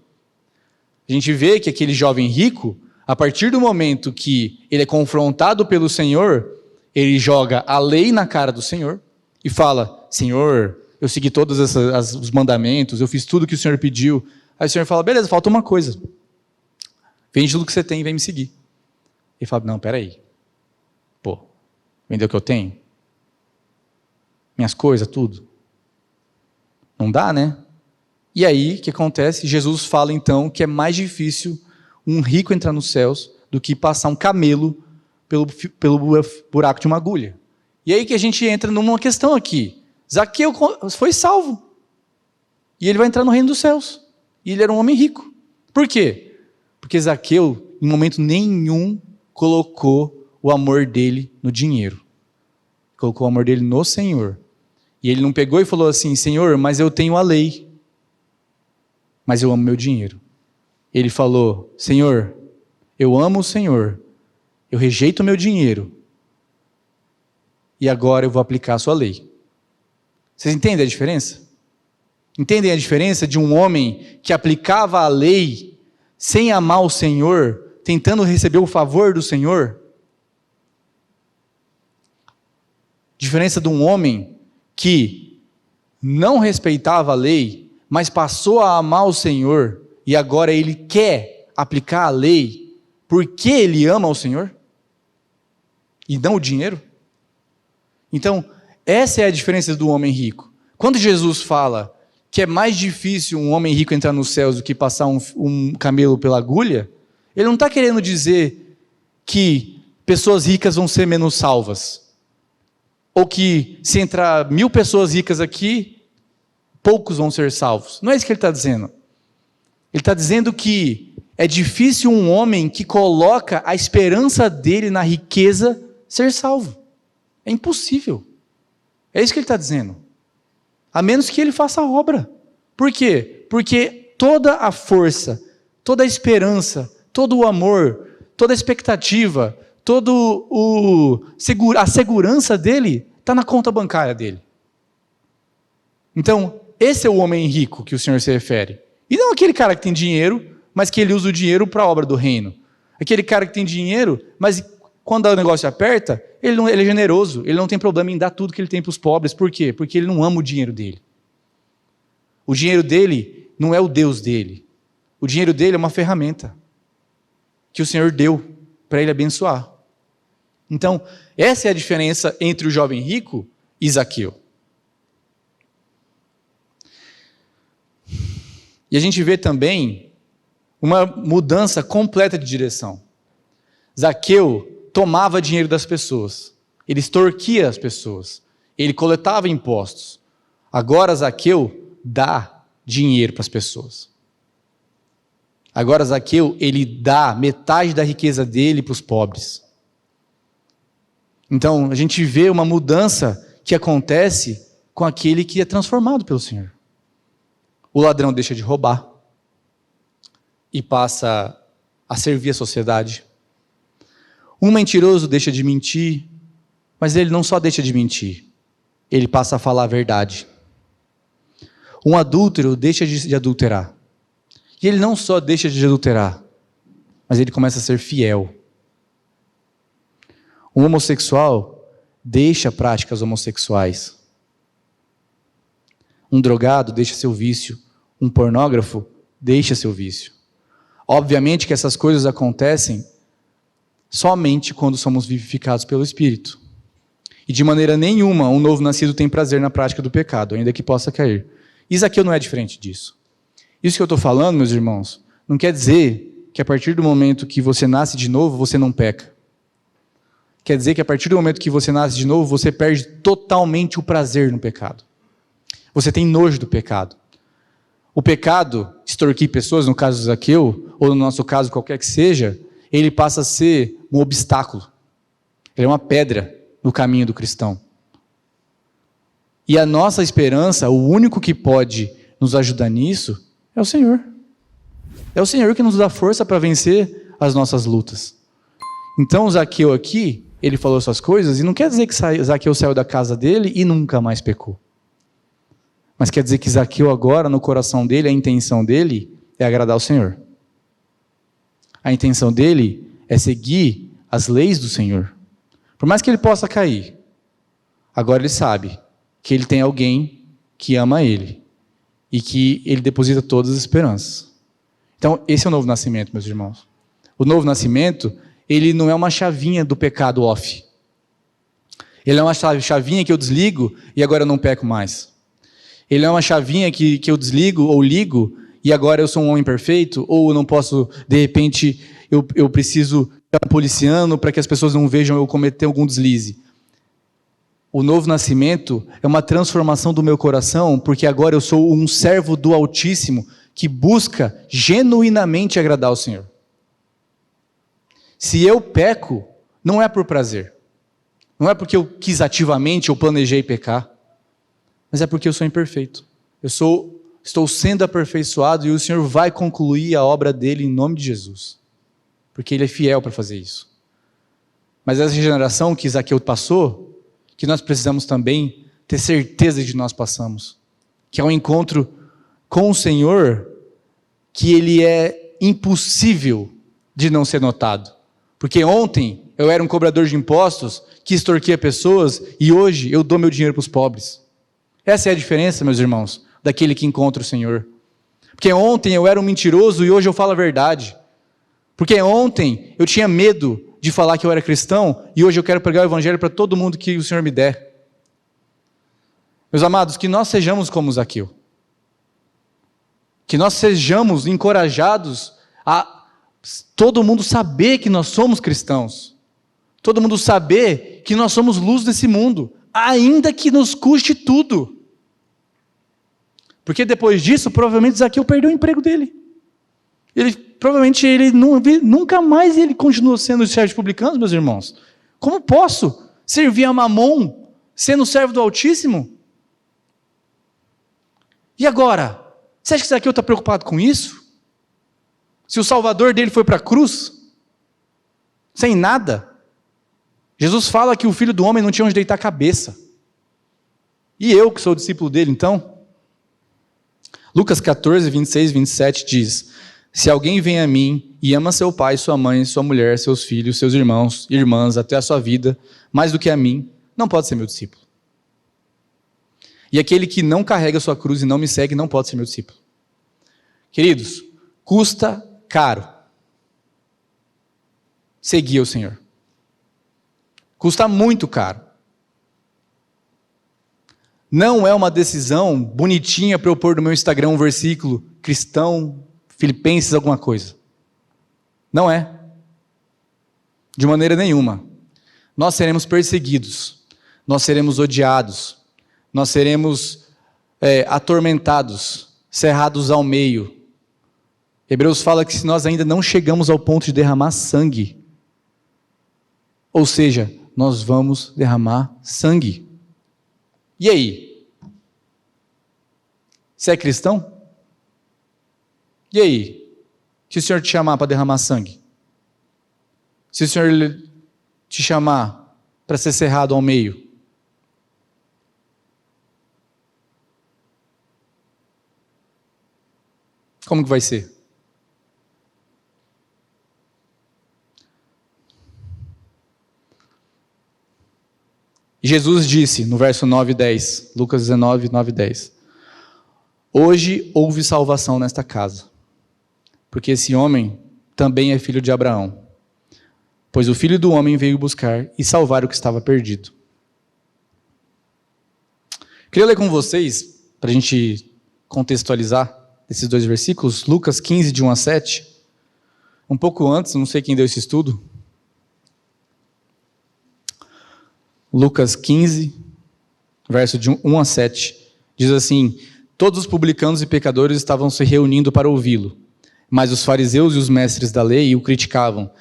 A gente vê que aquele jovem rico, a partir do momento que ele é confrontado pelo Senhor, ele joga a lei na cara do Senhor e fala, Senhor, eu segui todos os mandamentos, eu fiz tudo que o Senhor pediu. Aí o Senhor fala, beleza, falta uma coisa. Vende tudo que você tem e vem me seguir. Ele fala, não, peraí. Pô, vendeu o que eu tenho? Minhas coisas, tudo? Não dá, né? E aí, o que acontece? Jesus fala então que é mais difícil um rico entrar nos céus do que passar um camelo pelo buraco de uma agulha. E aí que a gente entra numa questão aqui. Zaqueu foi salvo. E ele vai entrar no reino dos céus. E ele era um homem rico. Por quê? Porque Zaqueu, em momento nenhum, colocou o amor dele no dinheiro. Colocou o amor dele no Senhor. E ele não pegou e falou assim, Senhor, mas eu tenho a lei. Mas eu amo meu dinheiro. Ele falou, Senhor, eu amo o Senhor, eu rejeito o meu dinheiro, e agora eu vou aplicar a sua lei. Vocês entendem a diferença? Entendem a diferença de um homem que aplicava a lei sem amar o Senhor, tentando receber o favor do Senhor? Diferença de um homem que não respeitava a lei, mas passou a amar o Senhor e agora ele quer aplicar a lei porque ele ama o Senhor e não o dinheiro? Então, essa é a diferença do homem rico. Quando Jesus fala que é mais difícil um homem rico entrar nos céus do que passar um camelo pela agulha, ele não está querendo dizer que pessoas ricas vão ser menos salvas. Ou que se entrar 1000 pessoas ricas aqui, poucos vão ser salvos. Não é isso que ele está dizendo. Ele está dizendo que é difícil um homem que coloca a esperança dele na riqueza ser salvo. É impossível. É isso que ele está dizendo. A menos que ele faça a obra. Por quê? Porque toda a força, toda a esperança, todo o amor, toda a expectativa, a segurança dele está na conta bancária dele. Então, esse é o homem rico que o Senhor se refere. E não aquele cara que tem dinheiro, mas que ele usa o dinheiro para a obra do reino. Aquele cara que tem dinheiro, mas quando o negócio aperta, ele é generoso, ele não tem problema em dar tudo que ele tem para os pobres. Por quê? Porque ele não ama o dinheiro dele. O dinheiro dele não é o Deus dele. O dinheiro dele é uma ferramenta que o Senhor deu para ele abençoar. Então, essa é a diferença entre o jovem rico e Zaqueu. E a gente vê também uma mudança completa de direção. Zaqueu tomava dinheiro das pessoas, ele extorquia as pessoas, ele coletava impostos. Agora Zaqueu dá dinheiro para as pessoas. Agora Zaqueu, ele dá metade da riqueza dele para os pobres. Então, a gente vê uma mudança que acontece com aquele que é transformado pelo Senhor. O ladrão deixa de roubar e passa a servir a sociedade. Um mentiroso deixa de mentir, mas ele não só deixa de mentir, ele passa a falar a verdade. Um adúltero deixa de adulterar. E ele não só deixa de adulterar, mas ele começa a ser fiel. Um homossexual deixa práticas homossexuais. Um drogado deixa seu vício. Um pornógrafo deixa seu vício. Obviamente que essas coisas acontecem somente quando somos vivificados pelo Espírito. E de maneira nenhuma um novo nascido tem prazer na prática do pecado, ainda que possa cair. Zaqueu não é diferente disso. Isso que eu estou falando, meus irmãos, não quer dizer que a partir do momento que você nasce de novo, você não peca. Quer dizer que a partir do momento que você nasce de novo, você perde totalmente o prazer no pecado. Você tem nojo do pecado. O pecado, extorquir pessoas, no caso de Zaqueu, ou no nosso caso, qualquer que seja, ele passa a ser um obstáculo. Ele é uma pedra no caminho do cristão. E a nossa esperança, o único que pode nos ajudar nisso, é o Senhor. É o Senhor que nos dá força para vencer as nossas lutas. Então, Zaqueu aqui, ele falou essas coisas, e não quer dizer que Zaqueu saiu da casa dele e nunca mais pecou. Mas quer dizer que Zaqueu agora, no coração dele, a intenção dele é agradar o Senhor. A intenção dele é seguir as leis do Senhor. Por mais que ele possa cair, agora ele sabe que ele tem alguém que ama ele e que ele deposita todas as esperanças. Então, esse é o novo nascimento, meus irmãos. O novo nascimento, ele não é uma chavinha do pecado off. Ele é uma chavinha que eu desligo e agora eu não peco mais. Ele é uma chavinha que eu desligo ou ligo e agora eu sou um homem perfeito, ou eu não posso, de repente, eu preciso estar policiando para que as pessoas não vejam eu cometer algum deslize. O novo nascimento é uma transformação do meu coração, porque agora eu sou um servo do Altíssimo que busca genuinamente agradar ao Senhor. Se eu peco, não é por prazer. Não é porque eu quis ativamente ou planejei pecar, mas é porque eu sou imperfeito. Estou sendo aperfeiçoado e o Senhor vai concluir a obra dele em nome de Jesus. Porque ele é fiel para fazer isso. Mas essa regeneração que Zaqueu passou, que nós precisamos também ter certeza de que nós passamos, que é um encontro com o Senhor que ele é impossível de não ser notado. Porque ontem eu era um cobrador de impostos que extorquia pessoas e hoje eu dou meu dinheiro para os pobres. Essa é a diferença, meus irmãos, daquele que encontra o Senhor. Porque ontem eu era um mentiroso e hoje eu falo a verdade. Porque ontem eu tinha medo de falar que eu era cristão e hoje eu quero pregar o evangelho para todo mundo que o Senhor me der. Meus amados, que nós sejamos como Zaqueu. Que nós sejamos encorajados a todo mundo saber que nós somos cristãos. Todo mundo saber que nós somos luz desse mundo, ainda que nos custe tudo. Porque depois disso, provavelmente Zaqueu perdeu o emprego dele. Provavelmente ele nunca mais ele continuou sendo servo de publicanos, meus irmãos. Como posso servir a Mamon sendo servo do Altíssimo? E agora? Você acha que Zaqueu está preocupado com isso? Se o Salvador dele foi para a cruz, sem nada. Jesus fala que o Filho do Homem não tinha onde deitar a cabeça. E eu, que sou discípulo dele, então? Lucas 14, 26 e 27 diz: se alguém vem a mim e ama seu pai, sua mãe, sua mulher, seus filhos, seus irmãos, irmãs, até a sua vida, mais do que a mim, não pode ser meu discípulo. E aquele que não carrega sua cruz e não me segue, não pode ser meu discípulo. Queridos, custa caro seguir o Senhor. Custa muito caro. Não é uma decisão bonitinha para eu pôr no meu Instagram um versículo cristão, Filipenses, alguma coisa. Não é. De maneira nenhuma. Nós seremos perseguidos. Nós seremos odiados. Nós seremos atormentados, cerrados ao meio. Hebreus fala que se nós ainda não chegamos ao ponto de derramar sangue, ou seja, nós vamos derramar sangue. E aí? Você é cristão? E aí? Se o Senhor te chamar para derramar sangue? Se o Senhor te chamar para ser cerrado ao meio? Como que vai ser? Jesus disse no verso 9 e 10, Lucas 19, 9 e 10, hoje houve salvação nesta casa, porque esse homem também é filho de Abraão, pois o Filho do Homem veio buscar e salvar o que estava perdido. Queria ler com vocês, para a gente contextualizar esses dois versículos, Lucas 15, de 1 a 7, um pouco antes, não sei quem deu esse estudo, Lucas 15, verso de 1 a 7, diz assim: todos os publicanos e pecadores estavam se reunindo para ouvi-lo, mas os fariseus e os mestres da lei o criticavam.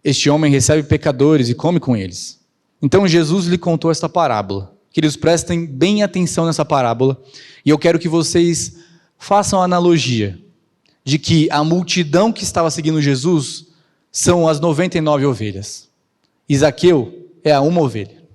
Este homem recebe pecadores e come com eles. Então Jesus lhe contou esta parábola. Queridos, prestem bem atenção nessa parábola, e eu quero que vocês façam a analogia de que a multidão que estava seguindo Jesus são as 99 ovelhas. E Zaqueu é a uma ovelha.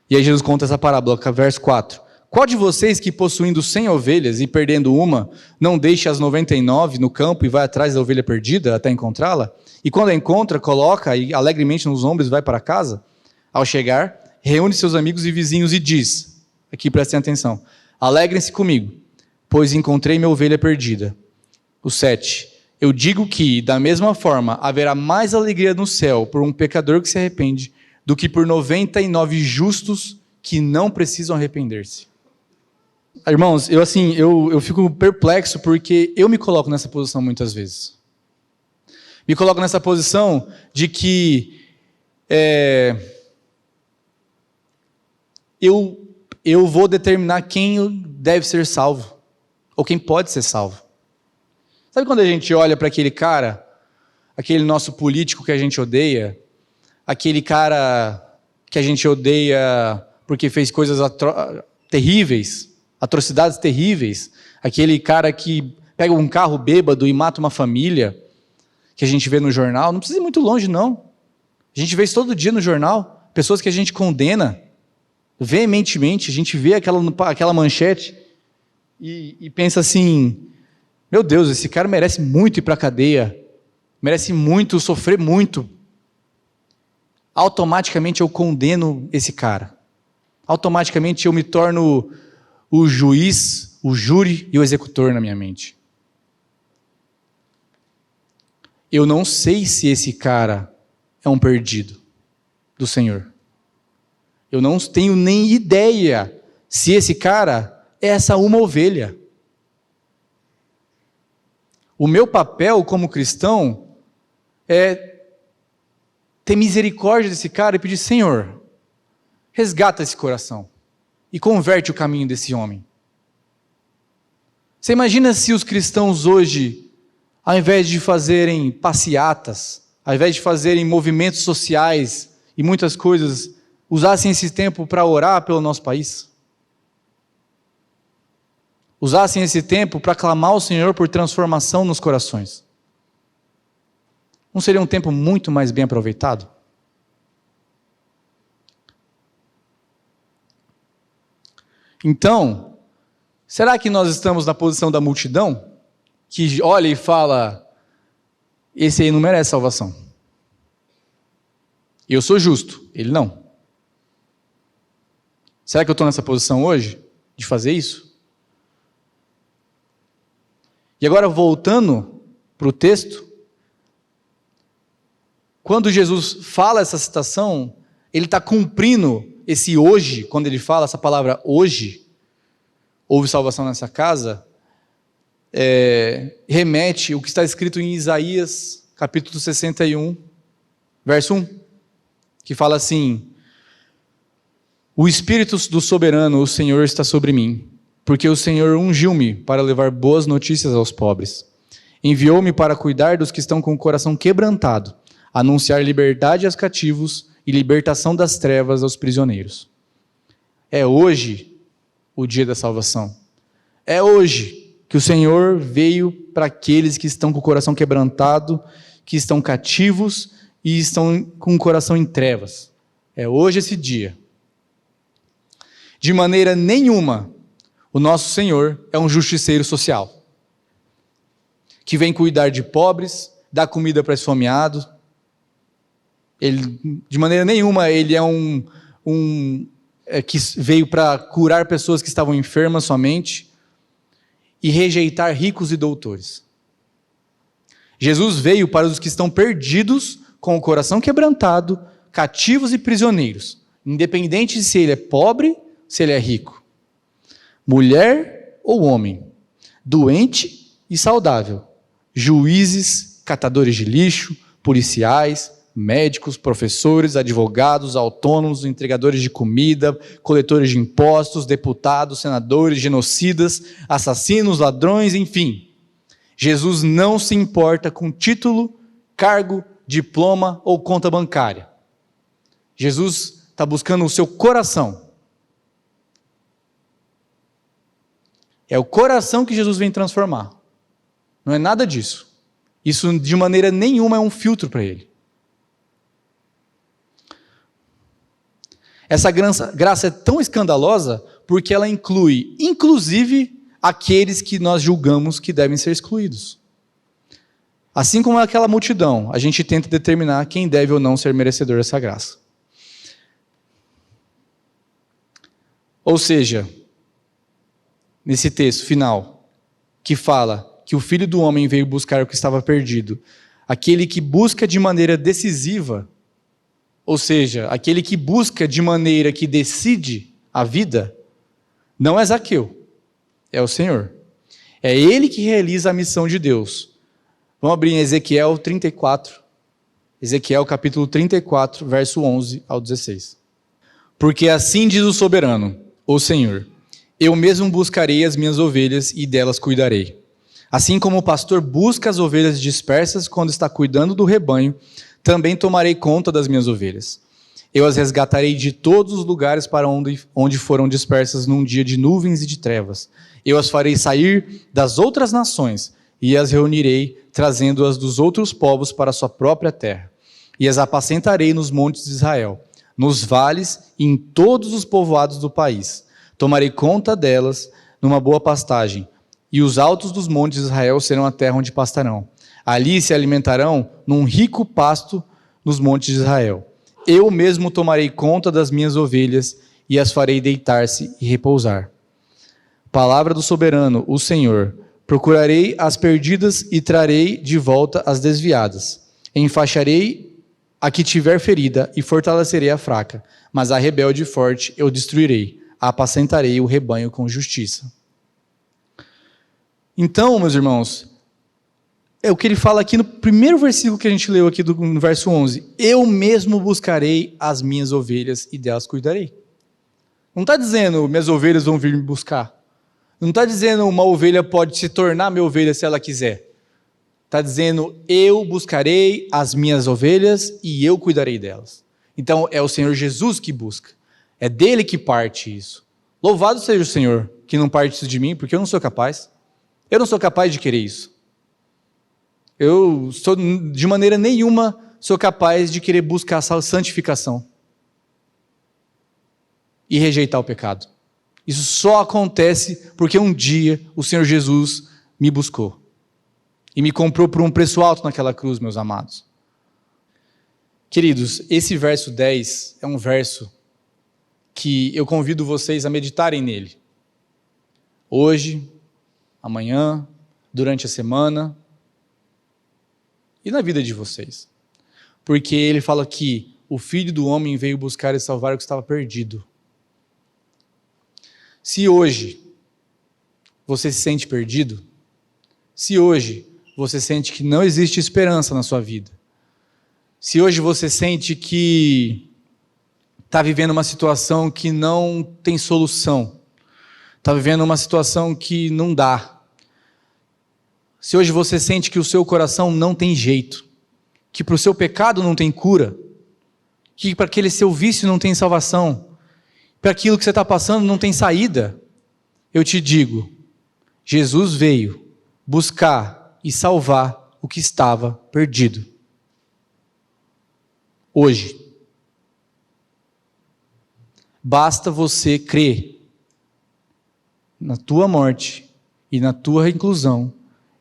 E aí Jesus conta essa parábola, verso 4. Qual de vocês que possuindo 100 ovelhas e perdendo uma, não deixa as 99 no campo e vai atrás da ovelha perdida até encontrá-la? E quando a encontra, coloca e alegremente nos ombros e vai para casa? Ao chegar, reúne seus amigos e vizinhos e diz, aqui prestem atenção, alegrem-se comigo, pois encontrei minha ovelha perdida. O 7. Eu digo que, da mesma forma, haverá mais alegria no céu por um pecador que se arrepende, do que por 99 justos que não precisam arrepender-se. Irmãos, eu fico perplexo porque eu me coloco nessa posição muitas vezes. Me coloco nessa posição de que eu vou determinar quem deve ser salvo, ou quem pode ser salvo. Sabe quando a gente olha para aquele cara, aquele nosso político que a gente odeia, aquele cara que a gente odeia porque fez coisas terríveis, atrocidades terríveis, aquele cara que pega um carro bêbado e mata uma família, que a gente vê no jornal, não precisa ir muito longe não, a gente vê isso todo dia no jornal, pessoas que a gente condena veementemente, a gente vê aquela manchete, e pensa assim, meu Deus, esse cara merece muito ir para a cadeia, merece muito, sofrer muito. Automaticamente eu condeno esse cara. Automaticamente eu me torno o juiz, o júri e o executor na minha mente. Eu não sei se esse cara é um perdido do Senhor. Eu não tenho nem ideia se esse cara é essa uma ovelha. O meu papel como cristão é ter misericórdia desse cara e pedir, Senhor, resgata esse coração e converte o caminho desse homem. Você imagina se os cristãos hoje, ao invés de fazerem passeatas, ao invés de fazerem movimentos sociais e muitas coisas, usassem esse tempo para orar pelo nosso país? Usassem esse tempo para clamar ao Senhor por transformação nos corações? Não seria um tempo muito mais bem aproveitado? Então, será que nós estamos na posição da multidão, que olha e fala, esse aí não merece salvação? Eu sou justo, ele não. Será que eu estou nessa posição hoje, de fazer isso? E agora, voltando para o texto, quando Jesus fala essa citação, ele está cumprindo esse hoje, quando ele fala essa palavra hoje, houve salvação nessa casa, remete o que está escrito em Isaías, capítulo 61, verso 1, que fala assim, o Espírito do Soberano, o Senhor, está sobre mim, porque o Senhor ungiu-me para levar boas notícias aos pobres. Enviou-me para cuidar dos que estão com o coração quebrantado, anunciar liberdade aos cativos e libertação das trevas aos prisioneiros. É hoje o dia da salvação. É hoje que o Senhor veio para aqueles que estão com o coração quebrantado, que estão cativos e estão com o coração em trevas. É hoje esse dia. De maneira nenhuma, o nosso Senhor é um justiceiro social, que vem cuidar de pobres, dar comida para esfomeados. De maneira nenhuma, ele é que veio para curar pessoas que estavam enfermas somente e rejeitar ricos e doutores. Jesus veio para os que estão perdidos, com o coração quebrantado, cativos e prisioneiros, independente se ele é pobre, se ele é rico, mulher ou homem, doente e saudável, juízes, catadores de lixo, policiais, médicos, professores, advogados, autônomos, entregadores de comida, coletores de impostos, deputados, senadores, genocidas, assassinos, ladrões, enfim. Jesus não se importa com título, cargo, diploma ou conta bancária. Jesus está buscando o seu coração. É o coração que Jesus vem transformar. Não é nada disso. Isso de maneira nenhuma é um filtro para ele. Essa graça é tão escandalosa porque ela inclui, inclusive, aqueles que nós julgamos que devem ser excluídos. Assim como aquela multidão, a gente tenta determinar quem deve ou não ser merecedor dessa graça. Ou seja, nesse texto final, que fala que o Filho do Homem veio buscar o que estava perdido, aquele que busca de maneira decisiva, ou seja, aquele que busca de maneira que decide a vida, não é Zaqueu, é o Senhor. É Ele que realiza a missão de Deus. Vamos abrir em Ezequiel 34. Ezequiel capítulo 34, verso 11 ao 16. Porque assim diz o soberano, o Senhor, eu mesmo buscarei as minhas ovelhas e delas cuidarei. Assim como o pastor busca as ovelhas dispersas quando está cuidando do rebanho, também tomarei conta das minhas ovelhas. Eu as resgatarei de todos os lugares para onde foram dispersas num dia de nuvens e de trevas. Eu as farei sair das outras nações e as reunirei, trazendo-as dos outros povos para a sua própria terra. E as apacentarei nos montes de Israel, nos vales e em todos os povoados do país. Tomarei conta delas, numa boa pastagem, e os altos dos montes de Israel serão a terra onde pastarão. Ali se alimentarão num rico pasto nos montes de Israel. Eu mesmo tomarei conta das minhas ovelhas e as farei deitar-se e repousar. Palavra do soberano, o Senhor. Procurarei as perdidas e trarei de volta as desviadas. Enfaixarei a que tiver ferida e fortalecerei a fraca, mas a rebelde e forte eu destruirei. Apacentarei o rebanho com justiça. Então, meus irmãos, é o que ele fala aqui no primeiro versículo que a gente leu aqui no verso 11. Eu mesmo buscarei as minhas ovelhas e delas cuidarei. Não está dizendo, minhas ovelhas vão vir me buscar. Não está dizendo, uma ovelha pode se tornar minha ovelha se ela quiser. Está dizendo, eu buscarei as minhas ovelhas e eu cuidarei delas. Então, é o Senhor Jesus que busca. É dele que parte isso. Louvado seja o Senhor, que não parte isso de mim, porque eu não sou capaz. Eu não sou capaz de querer isso. Eu, de maneira nenhuma, sou capaz de querer buscar essa santificação e rejeitar o pecado. Isso só acontece porque um dia o Senhor Jesus me buscou e me comprou por um preço alto naquela cruz, meus amados. Queridos, esse verso 10 é um verso que eu convido vocês a meditarem nele. Hoje, amanhã, durante a semana e na vida de vocês. Porque ele fala que o Filho do Homem veio buscar e salvar o que estava perdido. Se hoje você se sente perdido, se hoje você sente que não existe esperança na sua vida, se hoje você sente que está vivendo uma situação que não tem solução, está vivendo uma situação que não dá, se hoje você sente que o seu coração não tem jeito, que para o seu pecado não tem cura, que para aquele seu vício não tem salvação, para aquilo que você está passando não tem saída, eu te digo, Jesus veio buscar e salvar o que estava perdido. Hoje. Basta você crer na tua morte e na tua inclusão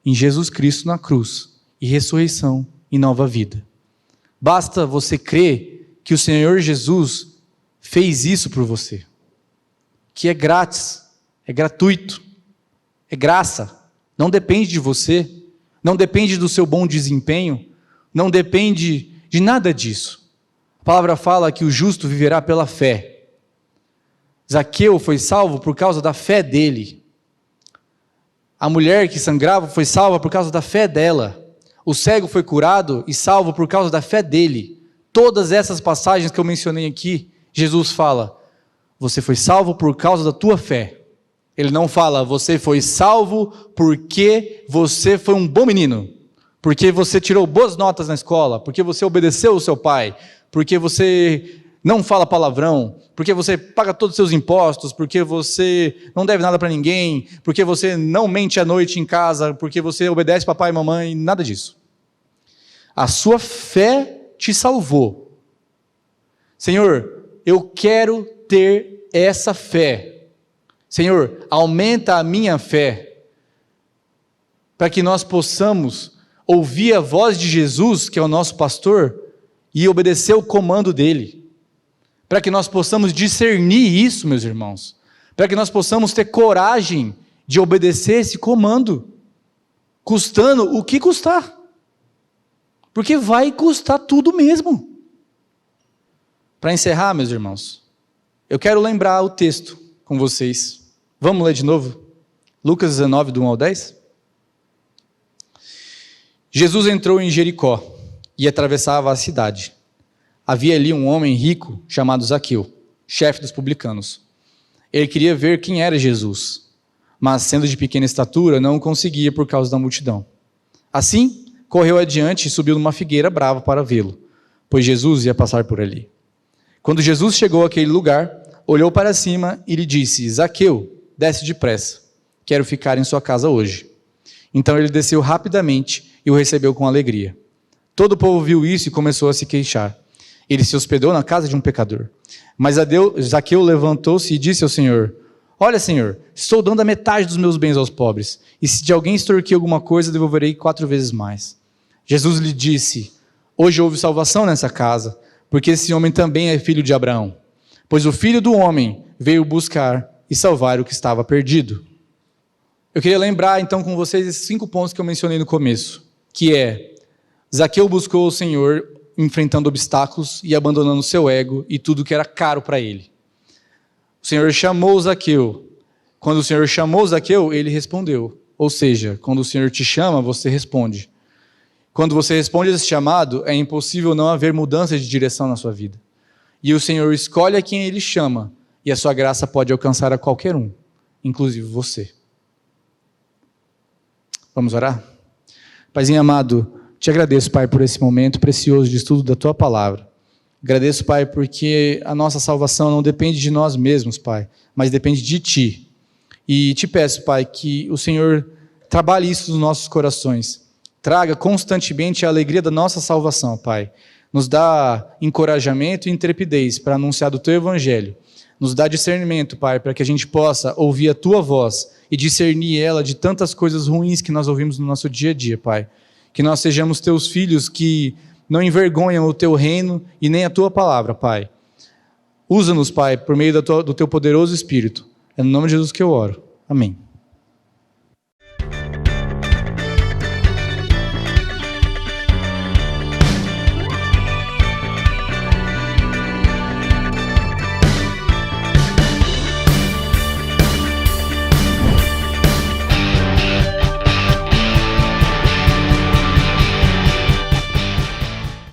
em Jesus Cristo na cruz, e ressurreição e nova vida. Basta você crer que o Senhor Jesus fez isso por você, que é grátis, é gratuito, é graça, não depende de você, não depende do seu bom desempenho, não depende de nada disso. A palavra fala que o justo viverá pela fé. Zaqueu foi salvo por causa da fé dele. A mulher que sangrava foi salva por causa da fé dela. O cego foi curado e salvo por causa da fé dele. Todas essas passagens que eu mencionei aqui, Jesus fala, você foi salvo por causa da tua fé. Ele não fala, você foi salvo porque você foi um bom menino, porque você tirou boas notas na escola, porque você obedeceu o seu pai, porque você não fala palavrão, porque você paga todos os seus impostos, porque você não deve nada para ninguém, porque você não mente à noite em casa, porque você obedece papai e mamãe, nada disso. A sua fé te salvou. Senhor, eu quero ter essa fé. Senhor, aumenta a minha fé, para que nós possamos ouvir a voz de Jesus, que é o nosso pastor, e obedecer o comando dele. Para que nós possamos discernir isso, meus irmãos. Para que nós possamos ter coragem de obedecer esse comando, custando o que custar. Porque vai custar tudo mesmo. Para encerrar, meus irmãos, eu quero lembrar o texto com vocês. Vamos ler de novo? Lucas 19, do 1 ao 10. Jesus entrou em Jericó e atravessava a cidade. Havia ali um homem rico chamado Zaqueu, chefe dos publicanos. Ele queria ver quem era Jesus, mas sendo de pequena estatura, não o conseguia por causa da multidão. Assim, correu adiante e subiu numa figueira brava para vê-lo, pois Jesus ia passar por ali. Quando Jesus chegou àquele lugar, olhou para cima e lhe disse, Zaqueu, desce depressa, quero ficar em sua casa hoje. Então ele desceu rapidamente e o recebeu com alegria. Todo o povo viu isso e começou a se queixar. Ele se hospedou na casa de um pecador. Mas Zaqueu levantou-se e disse ao Senhor, Olha, Senhor, estou dando a metade dos meus bens aos pobres, e se de alguém extorquir alguma coisa, devolverei 4 vezes mais. Jesus lhe disse: hoje houve salvação nessa casa, porque esse homem também é filho de Abraão. Pois o Filho do Homem veio buscar e salvar o que estava perdido. Eu queria lembrar então com vocês esses 5 pontos que eu mencionei no começo, que é: Zaqueu buscou o Senhor enfrentando obstáculos e abandonando seu ego e tudo que era caro para ele. O Senhor chamou Zaqueu. Quando o Senhor chamou Zaqueu, ele respondeu. Ou seja, quando o Senhor te chama, você responde. Quando você responde a esse chamado, é impossível não haver mudança de direção na sua vida. E o Senhor escolhe a quem Ele chama, e a sua graça pode alcançar a qualquer um, inclusive você. Vamos orar? Paizinho amado, te agradeço, Pai, por esse momento precioso de estudo da Tua Palavra. Agradeço, Pai, porque a nossa salvação não depende de nós mesmos, Pai, mas depende de Ti. E te peço, Pai, que o Senhor trabalhe isso nos nossos corações. Traga constantemente a alegria da nossa salvação, Pai. Nos dá encorajamento e intrepidez para anunciar do Teu Evangelho. Nos dá discernimento, Pai, para que a gente possa ouvir a Tua voz e discernir ela de tantas coisas ruins que nós ouvimos no nosso dia a dia, Pai. Que nós sejamos Teus filhos que não envergonham o Teu reino e nem a Tua palavra, Pai. Usa-nos, Pai, por meio do Teu poderoso Espírito. É no nome de Jesus que eu oro. Amém.